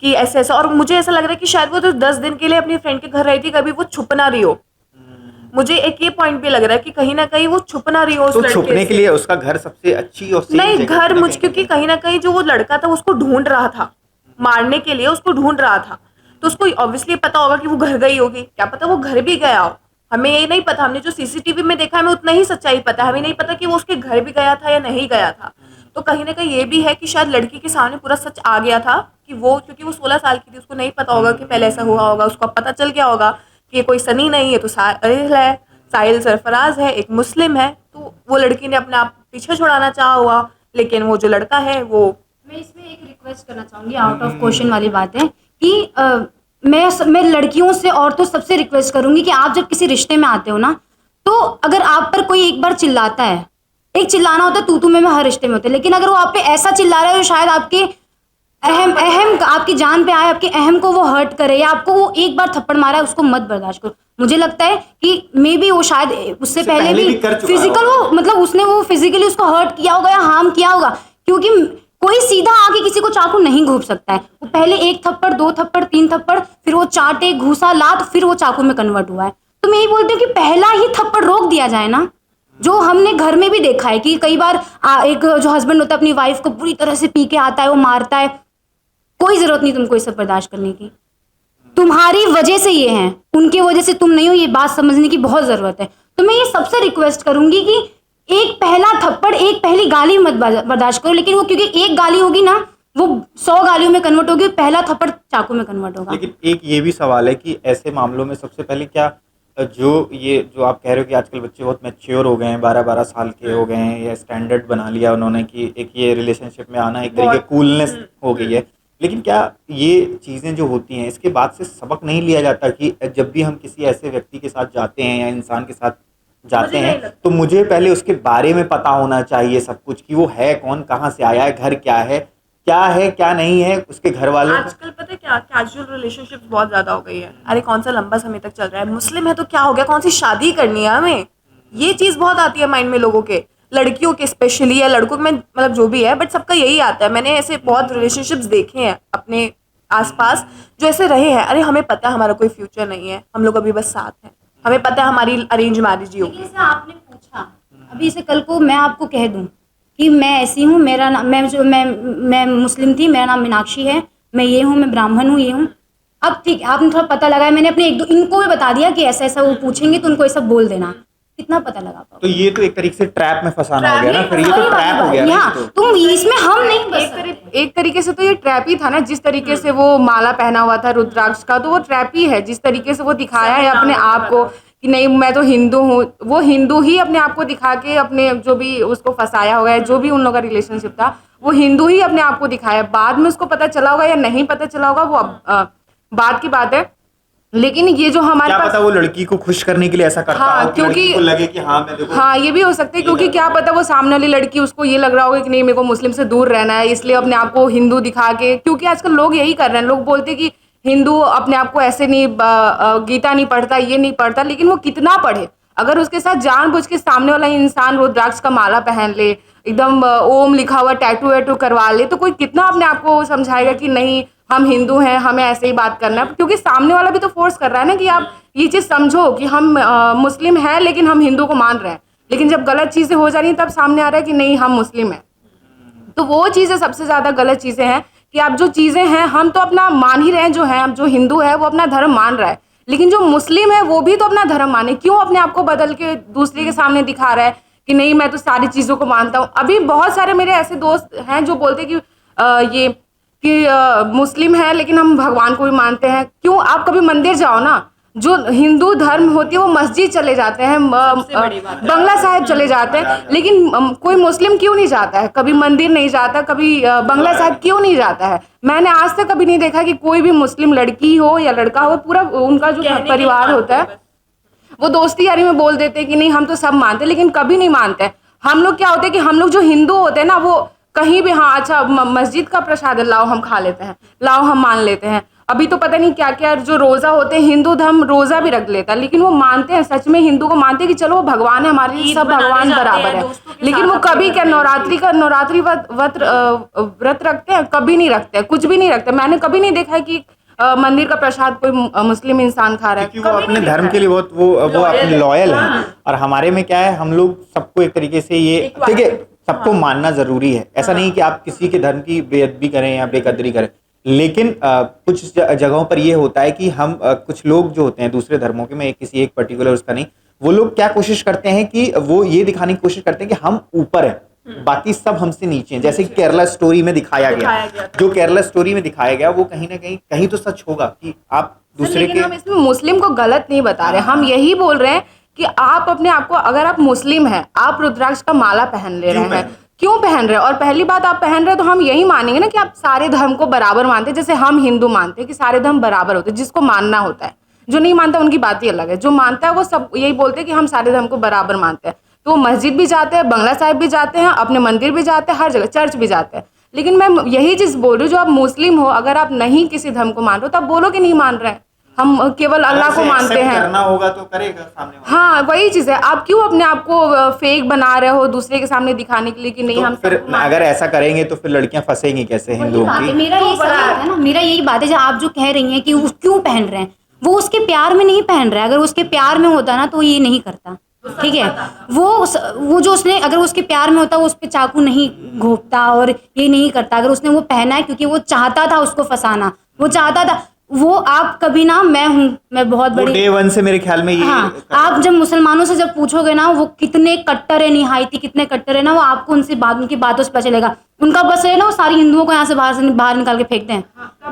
कि ऐसे ऐसा। और मुझे ऐसा लग रहा है कि शायद वो तो 10 दिन के लिए अपनी फ्रेंड के घर रही थी, कभी वो छुप ना रही हो। मुझे एक ये पॉइंट भी लग रहा है कि कहीं ना कहीं वो छुप ना रही हो उस तो लड़के छुपने से। के लिए उसका घर सबसे अच्छी और safe नहीं, जगह घर है। मुझ क्योंकि कहीं ना कहीं जो वो लड़का था उसको ढूंढ रहा था, मारने के लिए उसको ढूंढ रहा था, तो उसको ऑब्वियसली पता होगा कि वो घर गई होगी। क्या पता वो घर भी गया हो, हमें ये नहीं पता। हमने जो सीसीटीवी में देखा, हमें उतना ही सच्चाई पता है, हमें नहीं पता कि वो उसके घर भी गया था या नहीं गया था। तो कहीं ना कहीं ये भी है कि शायद लड़की के सामने पूरा सच आ गया था कि वो, क्योंकि वो 16 साल की थी, उसको नहीं पता होगा कि पहले ऐसा हुआ होगा। उसको पता चल गया होगा कि ये कोई सनी नहीं है, तो साहिल है, साहिल सरफराज है, एक मुस्लिम है। तो वो लड़की ने अपने आप पीछे छुड़ाना चाहा हुआ, लेकिन वो जो लड़का है वो। मैं इसमें एक रिक्वेस्ट करना चाहूंगी, आउट ऑफ क्वेश्चन वाली बात है कि मैं लड़कियों से, औरतों सबसे रिक्वेस्ट करूंगी कि आप जब किसी रिश्ते में आते हो ना, तो अगर आप पर कोई एक बार चिल्लाता है, एक चिल्लाना होता है तू में हर रिश्ते में होता है, लेकिन अगर वो आप पे ऐसा चिल्ला रहा है जो शायद आपके अहम आपकी जान पे आए, आपके अहम को वो हर्ट करे, या आपको वो एक बार थप्पड़ मारा है, उसको मत बर्दाश्त करो। मुझे लगता है कि मे बी वो शायद उससे पहले भी कर चुका फिजिकल, वो मतलब उसने वो फिजिकली उसको हर्ट किया होगा या हार्म किया होगा, क्योंकि कोई सीधा आके किसी को चाकू नहीं घोंप सकता है। वो पहले 1 थप्पड़, 2 थप्पड़, 3 थप्पड़, फिर वो चाटे, घूसा, लात, फिर वो चाकू में कन्वर्ट हुआ है। तो मैं यही बोलती हूँ कि पहला ही थप्पड़ रोक दिया जाए ना, जो हमने घर में भी देखा है कि कई बार एक जो हस्बैंड होता है अपनी वाइफ को पूरी तरह से पी के आता है, वो मारता है। कोई जरूरत नहीं तुमको ये सब बर्दाश्त करने की, तुम्हारी वजह से ये हैं, उनकी वजह से तुम नहीं हो, ये बात समझने की बहुत जरूरत है। तो मैं ये सबसे रिक्वेस्ट करूंगी कि एक पहला थप्पड़, एक पहली गाली मत बर्दाश्त करो, लेकिन वो क्योंकि एक गाली होगी ना, वो 100 गालियों में कन्वर्ट होगी, पहला थप्पड़ चाकू में कन्वर्ट होगा। लेकिन एक ये भी सवाल है कि ऐसे मामलों में सबसे पहले क्या जो आप कह रहे हो कि आजकल बच्चे बहुत मैच्योर हो गए हैं, 12-12 साल के हो गए हैं, या स्टैंडर्ड बना लिया उन्होंने कि एक ये रिलेशनशिप में आना एक तरीके कूलनेस हो गई है, लेकिन क्या ये चीज़ें जो होती हैं इसके बाद से सबक नहीं लिया जाता कि जब भी हम किसी ऐसे व्यक्ति के साथ जाते हैं या इंसान के साथ जाते हैं, तो मुझे पहले उसके बारे में पता होना चाहिए सब कुछ, कि वो है कौन, कहाँ से आया है, घर क्या है क्या नहीं है, उसके घर वालों आजकल पता है क्या, कैजुअल रिलेशनशिप्स बहुत ज्यादा हो गई है। अरे कौन सा लंबा समय तक चल रहा है, मुस्लिम है तो क्या हो गया, कौन सी शादी करनी है हमें, ये चीज बहुत आती है माइंड में लोगों के, लड़कियों के स्पेशली, या लड़कों में, मतलब जो भी है, बट सबका यही आता है। मैंने ऐसे बहुत रिलेशनशिप्स देखे हैं अपने आसपास जो ऐसे रहे हैं। अरे हमें पता है हमारा कोई फ्यूचर नहीं है, हम लोग अभी बस साथ हैं, हमें पता है हमारी अरेंज मैरिज ही होगी। लेकिन जैसे आपने पूछा, अभी इसे कल को मैं आपको कह दूं कि मैं ऐसी हूँ, मेरा नाम, मैं मुस्लिम थी, मेरा नाम मीनाक्षी है, मैं ये हूँ, मैं ब्राह्मण हूँ, ये हूँ। अब ठीक, आपने थोड़ा पता लगाया, मैंने अपने एक दो इनको भी बता दिया कि ऐसा ऐसा वो पूछेंगे तो उनको ये सब बोल देना, कितना पता लगा पाओ। तो ये तो एक तरीके से ट्रैप में फंसाना हो गया ना, फिर ये तो ट्रैप हो गया ना। यहाँ तुम इसमें हम नहीं बस एक तरीके से तो ये ट्रैप ही था ना, जिस तरीके से वो माला पहना हुआ था रुद्राक्ष का, तो वो ट्रैप ही है। जिस तरीके से वो दिखाया है अपने आप को कि नहीं मैं तो हिंदू हूँ, वो हिंदू ही अपने आप को दिखा के अपने जो भी उसको फंसाया होगा, जो भी उन लोगों का रिलेशनशिप था, वो हिंदू ही अपने आप को दिखाया। बाद में उसको पता चला होगा या नहीं पता चला होगा, वो बात की बात है। लेकिन ये जो हमारे क्या पास, पता वो लड़की को खुश करने के लिए ऐसा करता हाँ, हो कि क्योंकि लड़की को लगे कि हाँ मैं देखो, हाँ ये भी हो सकता है, क्योंकि क्या पता वो सामने वाली लड़की, उसको ये लग रहा होगा कि नहीं मेरे को मुस्लिम से दूर रहना है, इसलिए अपने आप को हिंदू दिखा के, क्योंकि आजकल लोग यही कर रहे हैं, लोग बोलते हैं कि हिंदू अपने आप को ऐसे नहीं, गीता नहीं पढ़ता, ये नहीं पढ़ता, लेकिन वो कितना पढ़े, अगर उसके साथ जानबूझ के सामने वाला इंसान रुद्राक्ष का माला पहन ले, एकदम ओम लिखा हुआ टैटू वैटू करवा ले, तो कोई कितना अपने आप को समझाएगा कि नहीं हम हिंदू हैं, हमें ऐसे ही बात करना है, क्योंकि सामने वाला भी तो फोर्स कर रहा है ना कि आप ये चीज़ समझो कि हम मुस्लिम हैं लेकिन हम हिंदू को मान रहे हैं, लेकिन जब गलत चीज़ें हो जा रही हैं तब सामने आ रहा है कि नहीं हम मुस्लिम हैं। तो वो चीज़ें सबसे ज़्यादा गलत चीज़ें हैं कि अब जो चीज़ें हैं हम तो अपना मान ही रहे हैं, जो है अब जो हिंदू है वो अपना धर्म मान रहा है, लेकिन जो मुस्लिम है वो भी तो अपना धर्म माने, क्यों अपने आप को बदल के दूसरे के सामने दिखा रहा है कि नहीं मैं तो सारी चीज़ों को मानता हूँ। अभी बहुत सारे मेरे ऐसे दोस्त हैं जो बोलते हैं कि मुस्लिम है लेकिन हम भगवान को भी मानते हैं। क्यों? आप कभी मंदिर जाओ ना, जो हिंदू धर्म होती है वो मस्जिद चले जाते हैं, बंगला साहिब चले जाते हैं, लेकिन कोई मुस्लिम क्यों नहीं जाता है? कभी मंदिर नहीं जाता, कभी बंगला साहिब क्यों नहीं जाता है? मैंने आज तक कभी नहीं देखा कि कोई भी मुस्लिम लड़की हो या लड़का हो, पूरा उनका जो परिवार होता है वो दोस्ती यारी में बोल देते हैं कि नहीं हम तो सब मानते हैं, लेकिन कभी नहीं मानते हैं। हम लोग क्या होते हैं कि हम लोग जो हिंदू होते हैं ना, वो कहीं भी हाँ अच्छा मस्जिद का प्रसाद है, लाओ हम खा लेते हैं, लाओ हम मान लेते हैं। अभी तो पता नहीं क्या क्या जो रोजा होते हैं, हिंदू धर्म रोजा भी रख लेता है, लेकिन वो मानते हैं, सच में हिंदू को मानते हैं कि चलो वो भगवान है, हमारे लिए सब भगवान बराबर है। लेकिन वो कभी क्या नवरात्रि व्रत रखते हैं? कभी नहीं रखते हैं, कुछ भी नहीं रखते। मैंने कभी नहीं देखा है कि मंदिर का प्रसाद कोई मुस्लिम इंसान खा रहा है। क्योंकि वो अपने धर्म के लिए बहुत वो अपने लॉयल है। और हमारे में क्या है, हम लोग सबको एक तरीके से ये ठीक है, सबको मानना जरूरी है। ऐसा नहीं कि आप किसी के धर्म की बेअदबी करें या बेकदरी करें, लेकिन कुछ जगहों पर ये होता है कि हम कुछ लोग जो होते हैं दूसरे धर्मों के, मैं किसी एक पर्टिकुलर उसका नहीं, वो लोग क्या कोशिश करते हैं कि वो ये दिखाने की कोशिश करते हैं कि हम ऊपर हैं, बाकी सब हमसे नीचे हैं। जैसे केरला स्टोरी में दिखाया गया, जो केरला स्टोरी में दिखाया गया वो कहीं ना कहीं तो सच होगा कि आप दूसरे के। हम इसमें मुस्लिम को गलत नहीं बता रहे, हम यही बोल रहे हैं कि आप अपने आप को, अगर आप मुस्लिम हैं, आप रुद्राक्ष का माला पहन ले रहे हैं, क्यों पहन रहे हैं? और पहली बात आप पहन रहे हैं तो हम यही मानेंगे ना कि आप सारे धर्म को बराबर मानते हैं, जैसे हम हिंदू मानते हैं कि सारे धर्म बराबर होते हैं, जिसको मानना होता है। जो नहीं मानता उनकी बात ही अलग है, जो मानता है वो सब यही बोलते हैं कि हम सारे धर्म को बराबर मानते हैं। तो वो मस्जिद भी जाते हैं, बंगला साहिब भी जाते हैं, अपने मंदिर भी जाते हैं, हर जगह चर्च भी जाते हैं। लेकिन मैं यही चीज बोल रही हूँ, जो आप मुस्लिम हो, अगर आप नहीं किसी धर्म को मान रहे हो तब बोलो कि नहीं मान रहे हैं, हम केवल अल्लाह को मानते हैं। करना होगा तो करेगा सामने वाला। हाँ वही चीज है, आप क्यों अपने आप को फेक बना रहे हो दूसरे के सामने दिखाने के लिए कि नहीं तो हम फिर अगर ऐसा करेंगे तो फिर लड़कियां फंसेंगी कैसे हिंदुओं की? मेरा यही सवाल है ना, मेरा यही बात है जो आप जो कह रही हैं कि वो क्यों पहन रहे हैं, वो उसके प्यार में नहीं पहन रहा है। अगर उसके प्यार में होता ना तो ये नहीं करता, ठीक है। वो जो उसने, अगर उसके प्यार में होता वो उस पर चाकू नहीं घोंपता और ये नहीं करता। अगर उसने वो पहना है क्योंकि वो चाहता था उसको फंसाना, वो चाहता था। वो आप कभी ना, मैं बहुत बड़ी डे वन से मेरे ख्याल में ये आप जब मुसलमानों से जब पूछोगे ना वो कितने कट्टर है, निहायती कितने कट्टर है ना, वो आपको उनकी बातों से पता चलेगा। उनका बस है ना वो सारी हिंदुओं को यहाँ से बाहर निकाल के फेंकते हैं,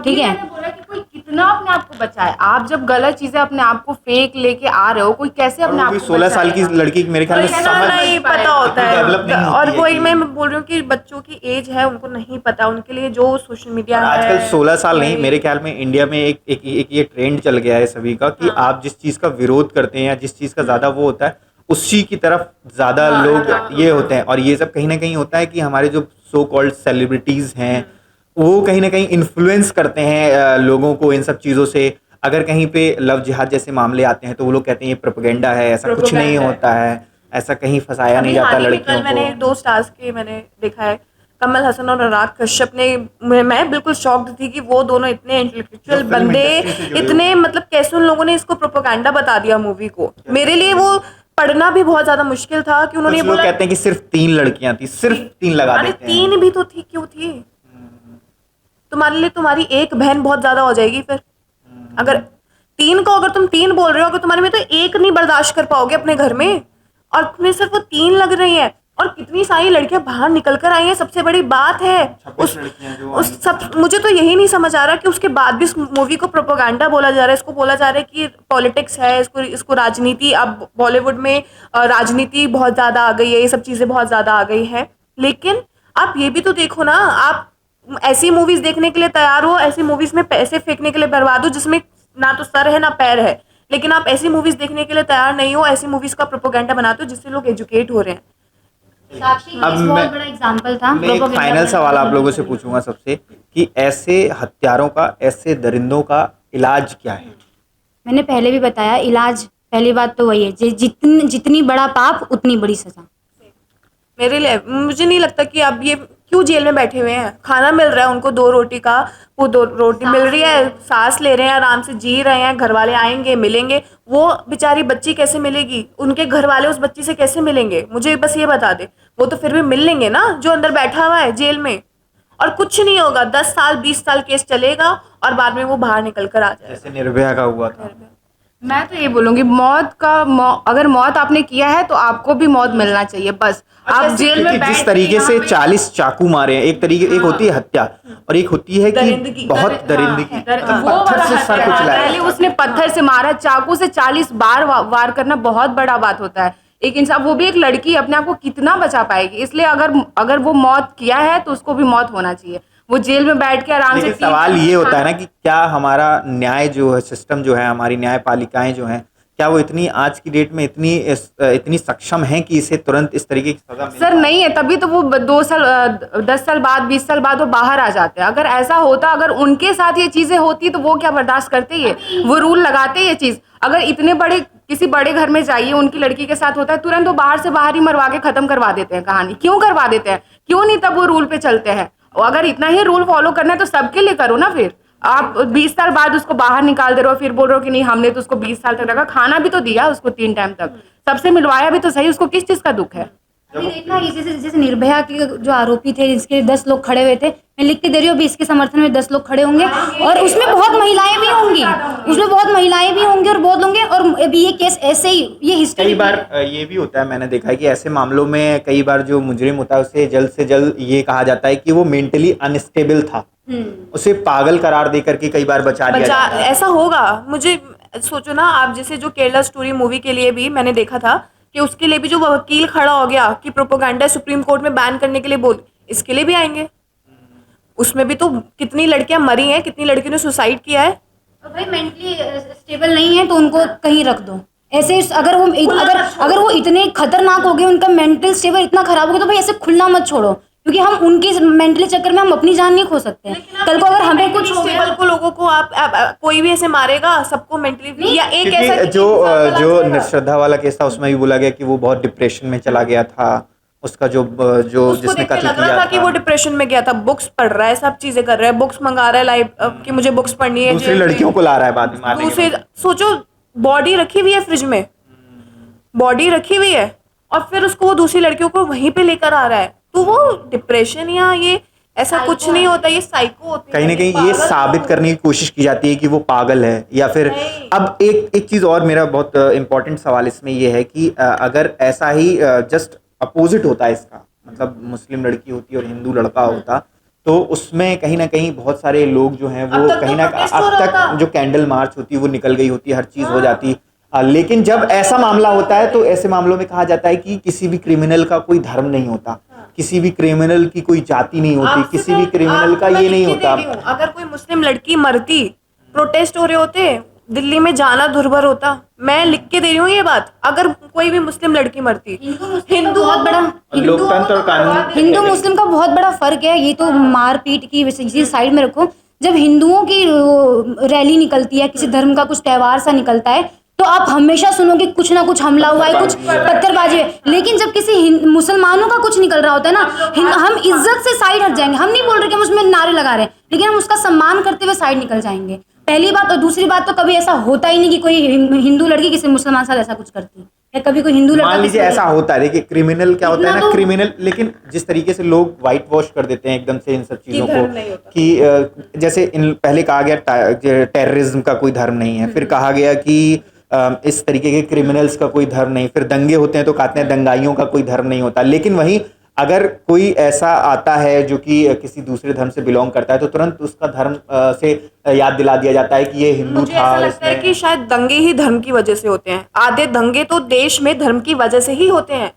ठीक है। बोला कि कोई कितना अपने आप को बचाए। आप जब गलत चीजें अपने आप को फेक लेके आ रहे हो, कोई कैसे अपने आप को 16 साल की लड़की मेरे ख्याल में समझ नहीं पता होता है। डेवलप नहीं होती और है वही कि- मैं बोल रही हूँ कि बच्चों की एज है, उनको नहीं पता, उनके लिए जो सोशल मीडिया आजकल है 16 साल नहीं, मेरे ख्याल में इंडिया में एक ये ट्रेंड चल गया है सभी का कि आप जिस चीज का विरोध करते हैं या जिस चीज का ज्यादा वो होता है उसी की तरफ ज्यादा लोग ये होते हैं। और ये सब कहीं ना कहीं होता है कि हमारे जो सो कॉल्ड सेलिब्रिटीज हैं वो कहीं ना कहीं इन्फ्लुएंस करते हैं लोगों को इन सब चीजों से। अगर कहीं पे लव जिहाद जैसे मामले आते हैं तो वो लोग कहते हैं ये प्रोपेगेंडा है, ऐसा कुछ नहीं होता है, ऐसा कहीं फंसाया नहीं जाता लड़कियों मैंने को। 2 स्टार्स के मैंने देखा है, कमल हसन और अनुराग कश्यप ने, मैं बिल्कुल शॉक्ड थी कि वो दोनों इतने इंटेलेक्चुअल जो फिल्म बंदे, इंडस्ट्री से जुड़े इतने मतलब कैसे उन लोगों ने इसको प्रोपेगेंडा बता दिया मूवी को। मेरे लिए वो पढ़ना भी बहुत ज्यादा मुश्किल था कि उन्होंने कुछ लोग कहते हैं कि सिर्फ 3 लड़कियां थी, सिर्फ 3 लगा अरे देते हैं। 3 भी तो थी, क्यों थी? तुम्हारे लिए तुम्हारी एक बहन बहुत ज्यादा हो जाएगी फिर। अगर 3 को, अगर तुम 3 बोल रहे हो, अगर तुम्हारे में तो एक नहीं बर्दाश्त कर पाओगे अपने घर में, और तुम्हें सिर्फ वो 3 लग रही हैं। और कितनी सारी लड़कियां बाहर निकल कर आई हैं, सबसे बड़ी बात है। 26 लड़कियां जो उस सब, मुझे तो यही नहीं समझ आ रहा कि उसके बाद भी इस मूवी को प्रोपेगेंडा बोला जा रहा है, इसको बोला जा रहा है कि पॉलिटिक्स है, इसको राजनीति, अब बॉलीवुड में राजनीति बहुत ज्यादा आ गई है, ये सब चीजें बहुत ज्यादा आ गई है। लेकिन आप ये भी तो देखो ना, आप ऐसी मूवीज देखने के लिए तैयार हो, ऐसी मूवीज में पैसे फेंकने के लिए बर्बाद हो जिसमें ना तो सर है ना पैर है, लेकिन आप ऐसी मूवीज देखने के लिए तैयार नहीं हो, ऐसी मूवीज का प्रोपेगेंडा बनाते हो जिससे लोग एजुकेट हो रहे हैं। अब बहुत बड़ा एग्जाम्पल था। मैं एक फाइनल सवाल आप लोगों से पूछूंगा सबसे कि ऐसे हत्यारों का, ऐसे दरिंदों का इलाज क्या है? मैंने पहले भी बताया, इलाज पहली बात तो वही है, जितनी बड़ा पाप उतनी बड़ी सजा। मेरे लिए, मुझे नहीं लगता कि अब ये क्यों जेल में बैठे हुए हैं? खाना मिल रहा है उनको, 2 रोटी का, वो 2 रोटी मिल रही है, सांस ले रहे हैं, आराम से जी रहे हैं, घर वाले आएंगे मिलेंगे। वो बेचारी बच्ची कैसे मिलेगी? उनके घर वाले उस बच्ची से कैसे मिलेंगे? मुझे बस ये बता दे। वो तो फिर भी मिल लेंगे ना, जो अंदर बैठा हुआ है जेल में। और कुछ नहीं होगा, 10 साल 20 साल केस चलेगा और बाद में वो बाहर निकल कर आ जाएगा। जैसे निर्भया का हुआ था। मैं तो ये बोलूंगी, अगर मौत आपने किया है तो आपको भी मौत मिलना चाहिए, बस। आप जेल में क्योंकि जिस बैठ तरीके के से यहाँ पे- 40 चाकू मारे हैं, एक होती है हत्या और एक होती है कि दरिंदगी। बहुत दरिंदगी, मतलब वो पत्थर वाला से सर हत्या है। कुचला पहले उसने पत्थर से मारा, चाकू से 40 बार वार करना बहुत बड़ा बात होता है। एक इंसान, वो भी एक लड़की, अपने आप को कितना बचा पाएगी? इसलिए अगर वो मौत किया है तो उसको भी मौत होना चाहिए। वो जेल में बैठ के आराम से लेकिन सवाल ये होता है ना कि क्या हमारा न्याय जो है, सिस्टम जो है, हमारी न्यायपालिकाएं जो हैं, क्या वो इतनी आज की डेट में इतनी सक्षम हैं कि इसे तुरंत इस तरीके की सजा मिल सर नहीं है, तभी तो वो 2 साल 10 साल बाद 20 साल बाद वो बाहर आ जाते हैं। अगर ऐसा होता, अगर उनके साथ ये चीजें होती तो वो क्या बर्दाश्त करते? ये वो रूल लगाते ये चीज। अगर इतने बड़े किसी बड़े घर में जाइए, उनकी लड़की के साथ होता है, तुरंत वो बाहर से बाहर ही मरवा के खत्म करवा देते हैं कहानी। क्यों करवा देते हैं? क्यों नहीं तब वो रूल पे चलते हैं? और अगर इतना ही रूल फॉलो करना है तो सबके लिए करो ना। फिर आप 20 साल बाद उसको बाहर निकाल दे रहे हो, फिर बोल रहे हो कि नहीं हमने तो उसको 20 साल तक रखा, खाना भी तो दिया उसको 3 टाइम तक, सबसे मिलवाया भी तो सही, उसको किस चीज का दुख है? अभी देखना, ये जैसे जैसे निर्भया के जो आरोपी थे, जिसके 10 लोग खड़े हुए थे, मैं लिख के दे रही हूँ, अभी इसके समर्थन में 10 लोग खड़े होंगे और उसमें बहुत महिलाएं भी होंगी, और बहुत होंगे। और अभी ये केस ऐसे ही, ये हिस्ट्री कई बार ये भी होता है, मैंने देखा है कि ऐसे मामलों में कई बार जो मुजरिम होता है उसे जल्द से जल्द ये कहा जाता है कि वो मेंटली अनस्टेबल था, उसे पागल करार देकर के कई बार बचा लिया जाता है। ऐसा होगा। मुझे सोचो ना, आप जैसे जो केरला स्टोरी मूवी के लिए भी मैंने देखा था कि उसके लिए भी जो वकील खड़ा हो गया कि प्रोपोगंडा सुप्रीम कोर्ट में बैन करने के लिए बोल, इसके लिए भी आएंगे। उसमें भी तो कितनी लड़कियां मरी हैं, कितनी लड़कियों ने सुसाइड किया है। और भाई मेंटली स्टेबल नहीं है तो उनको कहीं रख दो। ऐसे अगर वो इतने खतरनाक हो गए, उनका मेंटल स्टेबल इतना खराब हो गया, तो भाई ऐसे खुलना मत छोड़ो, क्योंकि हम उनके मेंटली चक्कर में हम अपनी जान नहीं खो सकते। कल को अगर हमें कुछ हो गया, स्टेबल को लोगों को आप कोई भी ऐसे मारेगा, सबको मेंटली, या एक ऐसा क्योंकि जो निर्श्रद्धा वाला केस था उसमें भी बोला गया कि वो बहुत डिप्रेशन में चला गया था, उसका जो उसको जिसने देख के कत्ल लग रहा किया था कि वो डिप्रेशन में गया था। बुक्स पढ़ रहा है, सब चीजें कर रहा है, बुक्स मंगा रहा है लाइव कि मुझे बुक्स पढ़नी है। दूसरी लड़कियों को ला रहा है बाद में मारने के दूसरे, सोचो बॉडी रखी हुई है फ्रिज में, बॉडी रखी हुई है और फिर उसको वो दूसरी लड़कियों को वहीं पे लेकर आ रहा है। तो वो डिप्रेशन या ये ऐसा कुछ नहीं होता, ये साइको होती है। कहीं ना कहीं ये साबित करने की कोशिश की जाती है कि वो पागल है या फिर नहीं। अब एक चीज और, मेरा बहुत इंपॉर्टेंट सवाल इसमें ये है कि अगर ऐसा ही जस्ट अपोजिट होता है इसका, मतलब मुस्लिम लड़की होती और हिंदू लड़का होता, तो उसमें कहीं ना कहीं बहुत सारे लोग जो हैं वो अब तक कहीं तो ना protest हो अब रहा तक था। जो कैंडल मार्च होती है वो निकल गई होती, हर चीज हो जाती। लेकिन जब ऐसा मामला होता है तो ऐसे मामलों में कहा जाता है कि किसी भी क्रिमिनल का कोई धर्म नहीं होता, किसी भी क्रिमिनल की कोई जाति नहीं होती, आपसे किसी तो भी क्रिमिनल का मैं ये नहीं लिख के होता। दे रही हूँ, अगर कोई मुस्लिम लड़की मरती, प्रोटेस्ट हो रहे होते, दिल्ली में जाना दुर्भर होता। मैं लिख के दे रही हूँ ये बात। अगर कोई भी मुस्लिम लड़की मरती, हिंदू बहुत बड़ा लोकतंत्र और कानून, हिंदू मुस्लिम का बहुत बड़ा फर्क है। ये तो मारपीट की किसी साइड में रखो, जब हिंदुओं की रैली निकलती है, किसी धर्म का कुछ त्योहार सा निकलता है, तो आप हमेशा सुनोगे कुछ ना कुछ हमला हुआ है, कुछ पत्थरबाजी है। लेकिन जब किसी मुसलमानों का कुछ निकल रहा होता है ना, हम इज्जत से साइड हट जाएंगे। हम नहीं बोल रहे कि हम उसमें नारे लगा रहे हैं, लेकिन हम उसका सम्मान करते हुए साइड निकल जाएंगे। पहली बात। और दूसरी बात, तो कभी ऐसा होता ही नहीं कि कोई हिंदू लड़की किसी मुसलमान साथ ऐसा कुछ करती है, या कभी कोई हिंदू लड़का मान लीजिए ऐसा होता है। देखिए क्रिमिनल क्या होता है इतना ना, तो- क्रिमिनल, लेकिन जिस तरीके से लोग व्हाइट वॉश कर देते हैं एकदम से इन सब चीजों धर्म को नहीं होता। कि जैसे पहले कहा गया टेररिज्म का कोई धर्म नहीं है, फिर कहा गया कि इस तरीके के क्रिमिनल्स का कोई धर्म नहीं, फिर दंगे होते हैं तो कहते हैं दंगाइयों का कोई धर्म नहीं होता। लेकिन वहीं अगर कोई ऐसा आता है जो कि किसी दूसरे धर्म से बिलोंग करता है तो तुरंत उसका धर्म से याद दिला दिया जाता है कि ये हिंदू मुझे था। ऐसा लगता है इसने- कि शायद दंगे ही धर्म की वजह से होते हैं। आधे दंगे तो देश में धर्म की वजह से ही होते हैं।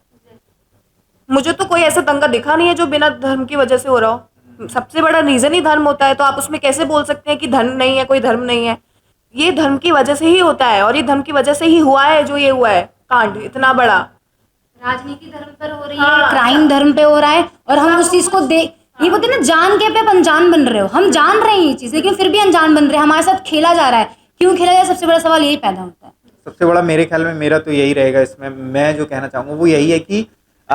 मुझे तो कोई ऐसा दंगा दिखा नहीं है जो बिना धर्म की वजह से हो रहा हो। सबसे बड़ा रीजन ही धर्म होता है, तो आप उसमें कैसे बोल सकते हैं कि धर्म नहीं है, कोई धर्म नहीं है। ये धर्म की वजह से ही होता है और ये धर्म की वजह से ही हुआ है जो ये हुआ है कांड इतना बड़ा। राजनीति धर्म पर हो रही है, क्राइम धर्म पे हो रहा है, और हम उस चीज को देख, ये बोलते हैं ना, जान के पे आप अनजान बन रहे हो। हम जान रहे हैं ये चीज, लेकिन फिर भी अनजान बन रहे हैं, हमारे साथ खेला जा रहा है। क्यों खेला जा रहा है? सबसे बड़ा सवाल यही पैदा होता है। सबसे बड़ा मेरे ख्याल में मेरा तो यही रहेगा इसमें, मैं जो कहना चाहूँगा वो यही है कि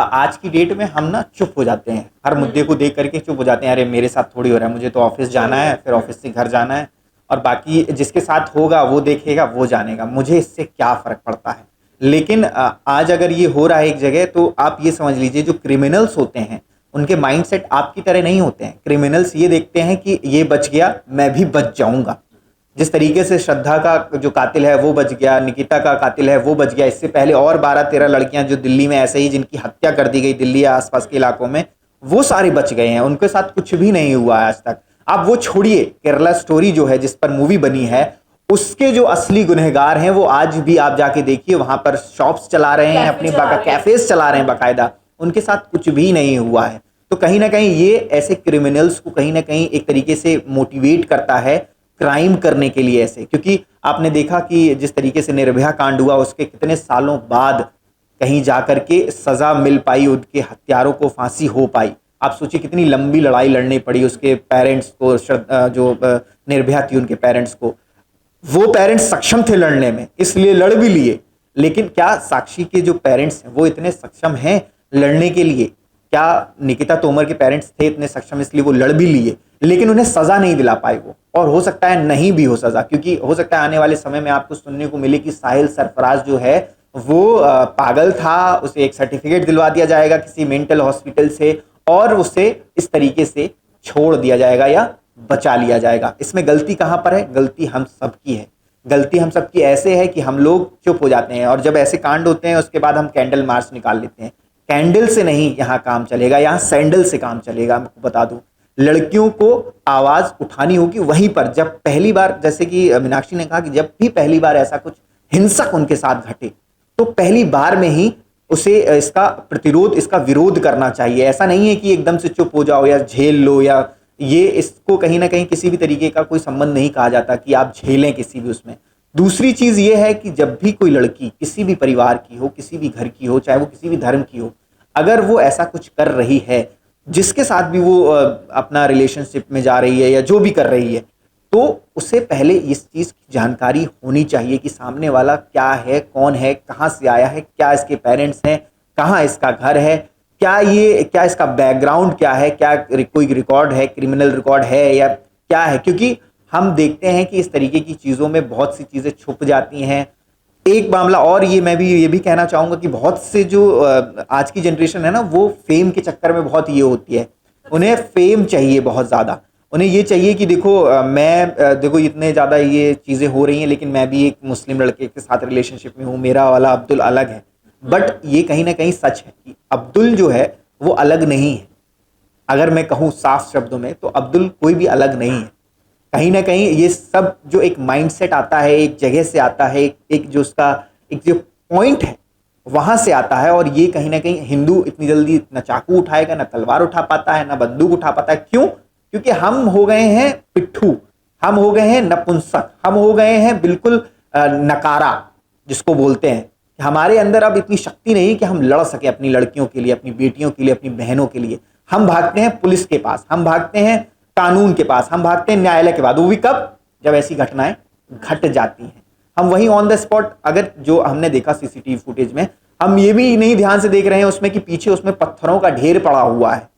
आज की डेट में हम ना चुप हो जाते हैं, हर मुद्दे को देख करके चुप हो जाते हैं। अरे मेरे साथ थोड़ी हो रहा है, मुझे तो ऑफिस जाना है, फिर ऑफिस से घर जाना है, और बाकी जिसके साथ होगा वो देखेगा, वो जानेगा, मुझे इससे क्या फर्क पड़ता है। लेकिन आज अगर ये हो रहा है एक जगह, तो आप ये समझ लीजिए जो क्रिमिनल्स होते हैं उनके माइंडसेट आपकी तरह नहीं होते हैं। क्रिमिनल्स ये देखते हैं कि ये बच गया, मैं भी बच जाऊंगा। जिस तरीके से श्रद्धा का जो कातिल है वो बच गया, निकिता का कातिल है वो बच गया, इससे पहले और 12-13 लड़कियां जो दिल्ली में ऐसे ही जिनकी हत्या कर दी गई दिल्ली या आसपास के इलाकों में, वो सारे बच गए हैं, उनके साथ कुछ भी नहीं हुआ है आज तक। आप वो छोड़िए, केरला स्टोरी जो है जिस पर मूवी बनी है, उसके जो असली गुनहगार हैं वो आज भी आप जाके देखिए, वहां पर शॉप्स चला रहे हैं, अपने कैफेज चला रहे हैं बाकायदा, उनके साथ कुछ भी नहीं हुआ है। तो कहीं ना कहीं ये ऐसे क्रिमिनल्स को कहीं ना कहीं एक तरीके से मोटिवेट करता है क्राइम करने के लिए ऐसे, क्योंकि आपने देखा कि जिस तरीके से निर्भया कांड हुआ, उसके कितने सालों बाद कहीं जाकर के सजा मिल पाई, उनके हत्यारों को फांसी हो पाई। आप सोचिए कितनी लंबी लड़ाई लड़नी पड़ी उसके पेरेंट्स को, जो निर्भया थी उनके पेरेंट्स को। वो पेरेंट्स सक्षम थे लड़ने में, इसलिए लड़ भी लिए, लेकिन क्या साक्षी के जो पेरेंट्स हैं वो इतने सक्षम हैं लड़ने के लिए? क्या निकिता तोमर के पेरेंट्स थे इतने सक्षम, इसलिए वो लड़ भी लिए, लेकिन उन्हें सजा नहीं दिला पाए वो, और हो सकता है नहीं भी हो सजा, क्योंकि हो सकता है आने वाले समय में आपको सुनने को मिले कि साहिल सरफराज जो है वो पागल था, उसे एक सर्टिफिकेट दिलवा दिया जाएगा किसी मेंटल हॉस्पिटल से, और उसे इस तरीके से छोड़ दिया जाएगा या बचा लिया जाएगा। इसमें गलती कहां पर है? गलती हम सबकी है। गलती हम सबकी ऐसे है कि हम लोग चुप हो जाते हैं, और जब ऐसे कांड होते हैं उसके बाद हम कैंडल मार्च निकाल लेते हैं। कैंडल से नहीं यहाँ काम चलेगा, यहाँ सैंडल से काम चलेगा। मैं आपको बता दूं, लड़कियों को आवाज उठानी होगी वहीं पर, जब पहली बार, जैसे कि मीनाक्षी ने कहा कि जब भी पहली बार ऐसा कुछ हिंसक उनके साथ घटे, तो पहली बार में ही उसे इसका प्रतिरोध, इसका विरोध करना चाहिए। ऐसा नहीं है कि एकदम से चुप हो जाओ या झेल लो, या ये इसको कहीं ना कहीं किसी भी तरीके का कोई संबंध नहीं कहा जाता कि आप झेलें किसी भी उसमें। दूसरी चीज ये है कि जब भी कोई लड़की किसी भी परिवार की हो, किसी भी घर की हो, चाहे वो किसी भी धर्म की हो, अगर वो ऐसा कुछ कर रही है, जिसके साथ भी वो अपना रिलेशनशिप में जा रही है या जो भी कर रही है, तो उसे पहले इस चीज की जानकारी होनी चाहिए कि सामने वाला क्या है, कौन है, कहाँ से आया है, क्या इसके पेरेंट्स हैं, कहाँ इसका घर है, क्या इसका बैकग्राउंड क्या है, क्या कोई रिकॉर्ड है, क्रिमिनल रिकॉर्ड है या क्या है। क्योंकि हम देखते हैं कि इस तरीके की चीजों में बहुत सी चीजें छुप जाती हैं। एक मामला और, मैं ये भी कहना चाहूंगा कि बहुत से जो आज की जनरेशन है ना, वो फेम के चक्कर में बहुत ये होती है, उन्हें फेम चाहिए बहुत ज्यादा। उन्हें ये चाहिए कि देखो इतने ज्यादा ये चीजें हो रही हैं, लेकिन मैं भी एक मुस्लिम लड़के के साथ रिलेशनशिप में हूँ, मेरा वाला अब्दुल अलग है। बट ये कहीं ना कहीं सच है कि अब्दुल जो है वो अलग नहीं है। अगर मैं कहूँ साफ शब्दों में, तो अब्दुल कोई भी अलग नहीं है। कहीं ना कहीं ये सब जो एक माइंडसेट आता है, एक जगह से आता है, एक जो पॉइंट है वहां से आता है। और ये कहीं ना कहीं हिंदू इतनी जल्दी न चाकू उठाएगा, न तलवार उठा पाता है, न बंदूक उठा पाता है। क्यों? क्योंकि हम हो गए हैं पिट्ठू, हम हो गए हैं नपुंसक, हम हो गए हैं बिल्कुल नकारा जिसको बोलते हैं। हमारे अंदर अब इतनी शक्ति नहीं कि हम लड़ सके अपनी लड़कियों के लिए, अपनी बेटियों के लिए, अपनी बहनों के लिए। हम भागते हैं पुलिस के पास, हम भागते हैं कानून के पास, हम भागते हैं न्यायालय के बाद। वो भी कब? जब ऐसी घटनाएं घट जाती हैं। हम वहीं ऑन द स्पॉट, अगर जो हमने देखा सीसीटीवी फुटेज में, हम ये भी नहीं ध्यान से देख रहे हैं उसमें कि पीछे उसमें पत्थरों का ढेर पड़ा हुआ है।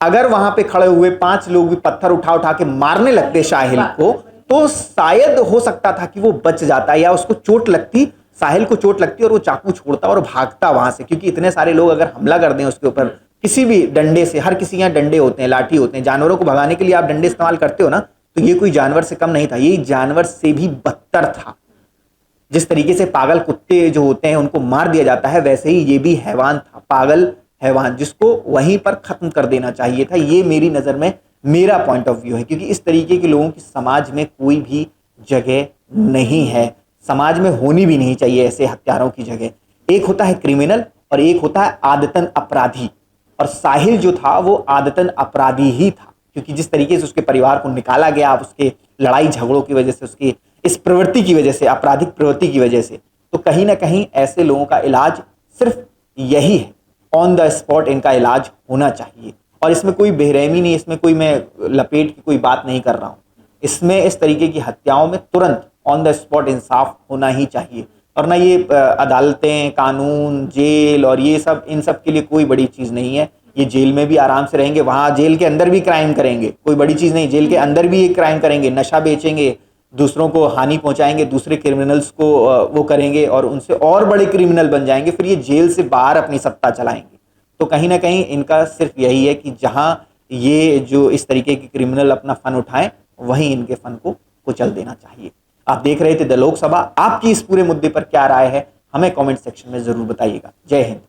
अगर वहां पे खड़े हुए 5 लोग भी पत्थर उठा उठा के मारने लगते साहिल को, तो शायद हो सकता था कि वो बच जाता, या उसको चोट लगती, साहिल को चोट लगती और वो चाकू छोड़ता और भागता वहां से। क्योंकि इतने सारे लोग अगर हमला कर दें उसके ऊपर किसी भी डंडे से, हर किसी यहाँ डंडे होते हैं, लाठी होते हैं, जानवरों को भगाने के लिए आप डंडे इस्तेमाल करते हो ना, तो ये कोई जानवर से कम नहीं था, ये जानवर से भी बदतर था। जिस तरीके से पागल कुत्ते जो होते हैं उनको मार दिया जाता है, वैसे ही ये भी हैवान था, पागल हैवान, जिसको वहीं पर खत्म कर देना चाहिए था। ये मेरी नजर में, मेरा पॉइंट ऑफ व्यू है। क्योंकि इस तरीके के लोगों की समाज में कोई भी जगह नहीं है, समाज में होनी भी नहीं चाहिए ऐसे हत्यारों की जगह। एक होता है क्रिमिनल और एक होता है आदतन अपराधी, और साहिल जो था वो आदतन अपराधी ही था। क्योंकि जिस तरीके से उसके परिवार को निकाला गया, उसके लड़ाई झगड़ों की वजह से, उसकी इस प्रवृत्ति की वजह से, आपराधिक प्रवृत्ति की वजह से, तो कहीं ना कहीं ऐसे लोगों का इलाज सिर्फ यही है, ऑन द स्पॉट इनका इलाज होना चाहिए। और इसमें कोई बेरहमी नहीं, इसमें कोई मैं लपेट की कोई बात नहीं कर रहा हूं। इसमें इस तरीके की हत्याओं में तुरंत ऑन द स्पॉट इंसाफ होना ही चाहिए। और ना ये अदालतें, कानून, जेल और ये सब, इन सब के लिए कोई बड़ी चीज़ नहीं है। ये जेल में भी आराम से रहेंगे, वहाँ जेल के अंदर भी क्राइम करेंगे, कोई बड़ी चीज़ नहीं। जेल के अंदर भी ये क्राइम करेंगे, नशा बेचेंगे, दूसरों को हानि पहुंचाएंगे, दूसरे क्रिमिनल्स को वो करेंगे और उनसे और बड़े क्रिमिनल बन जाएंगे, फिर ये जेल से बाहर अपनी सत्ता चलाएंगे। तो कहीं ना कहीं इनका सिर्फ यही है कि जहां ये जो इस तरीके के क्रिमिनल अपना फन उठाएं, वहीं इनके फन को कुचल देना चाहिए। आप देख रहे थे द लोकसभा। आपकी इस पूरे मुद्दे पर क्या राय है, हमें कमेंट सेक्शन में जरूर बताइएगा। जय हिंद।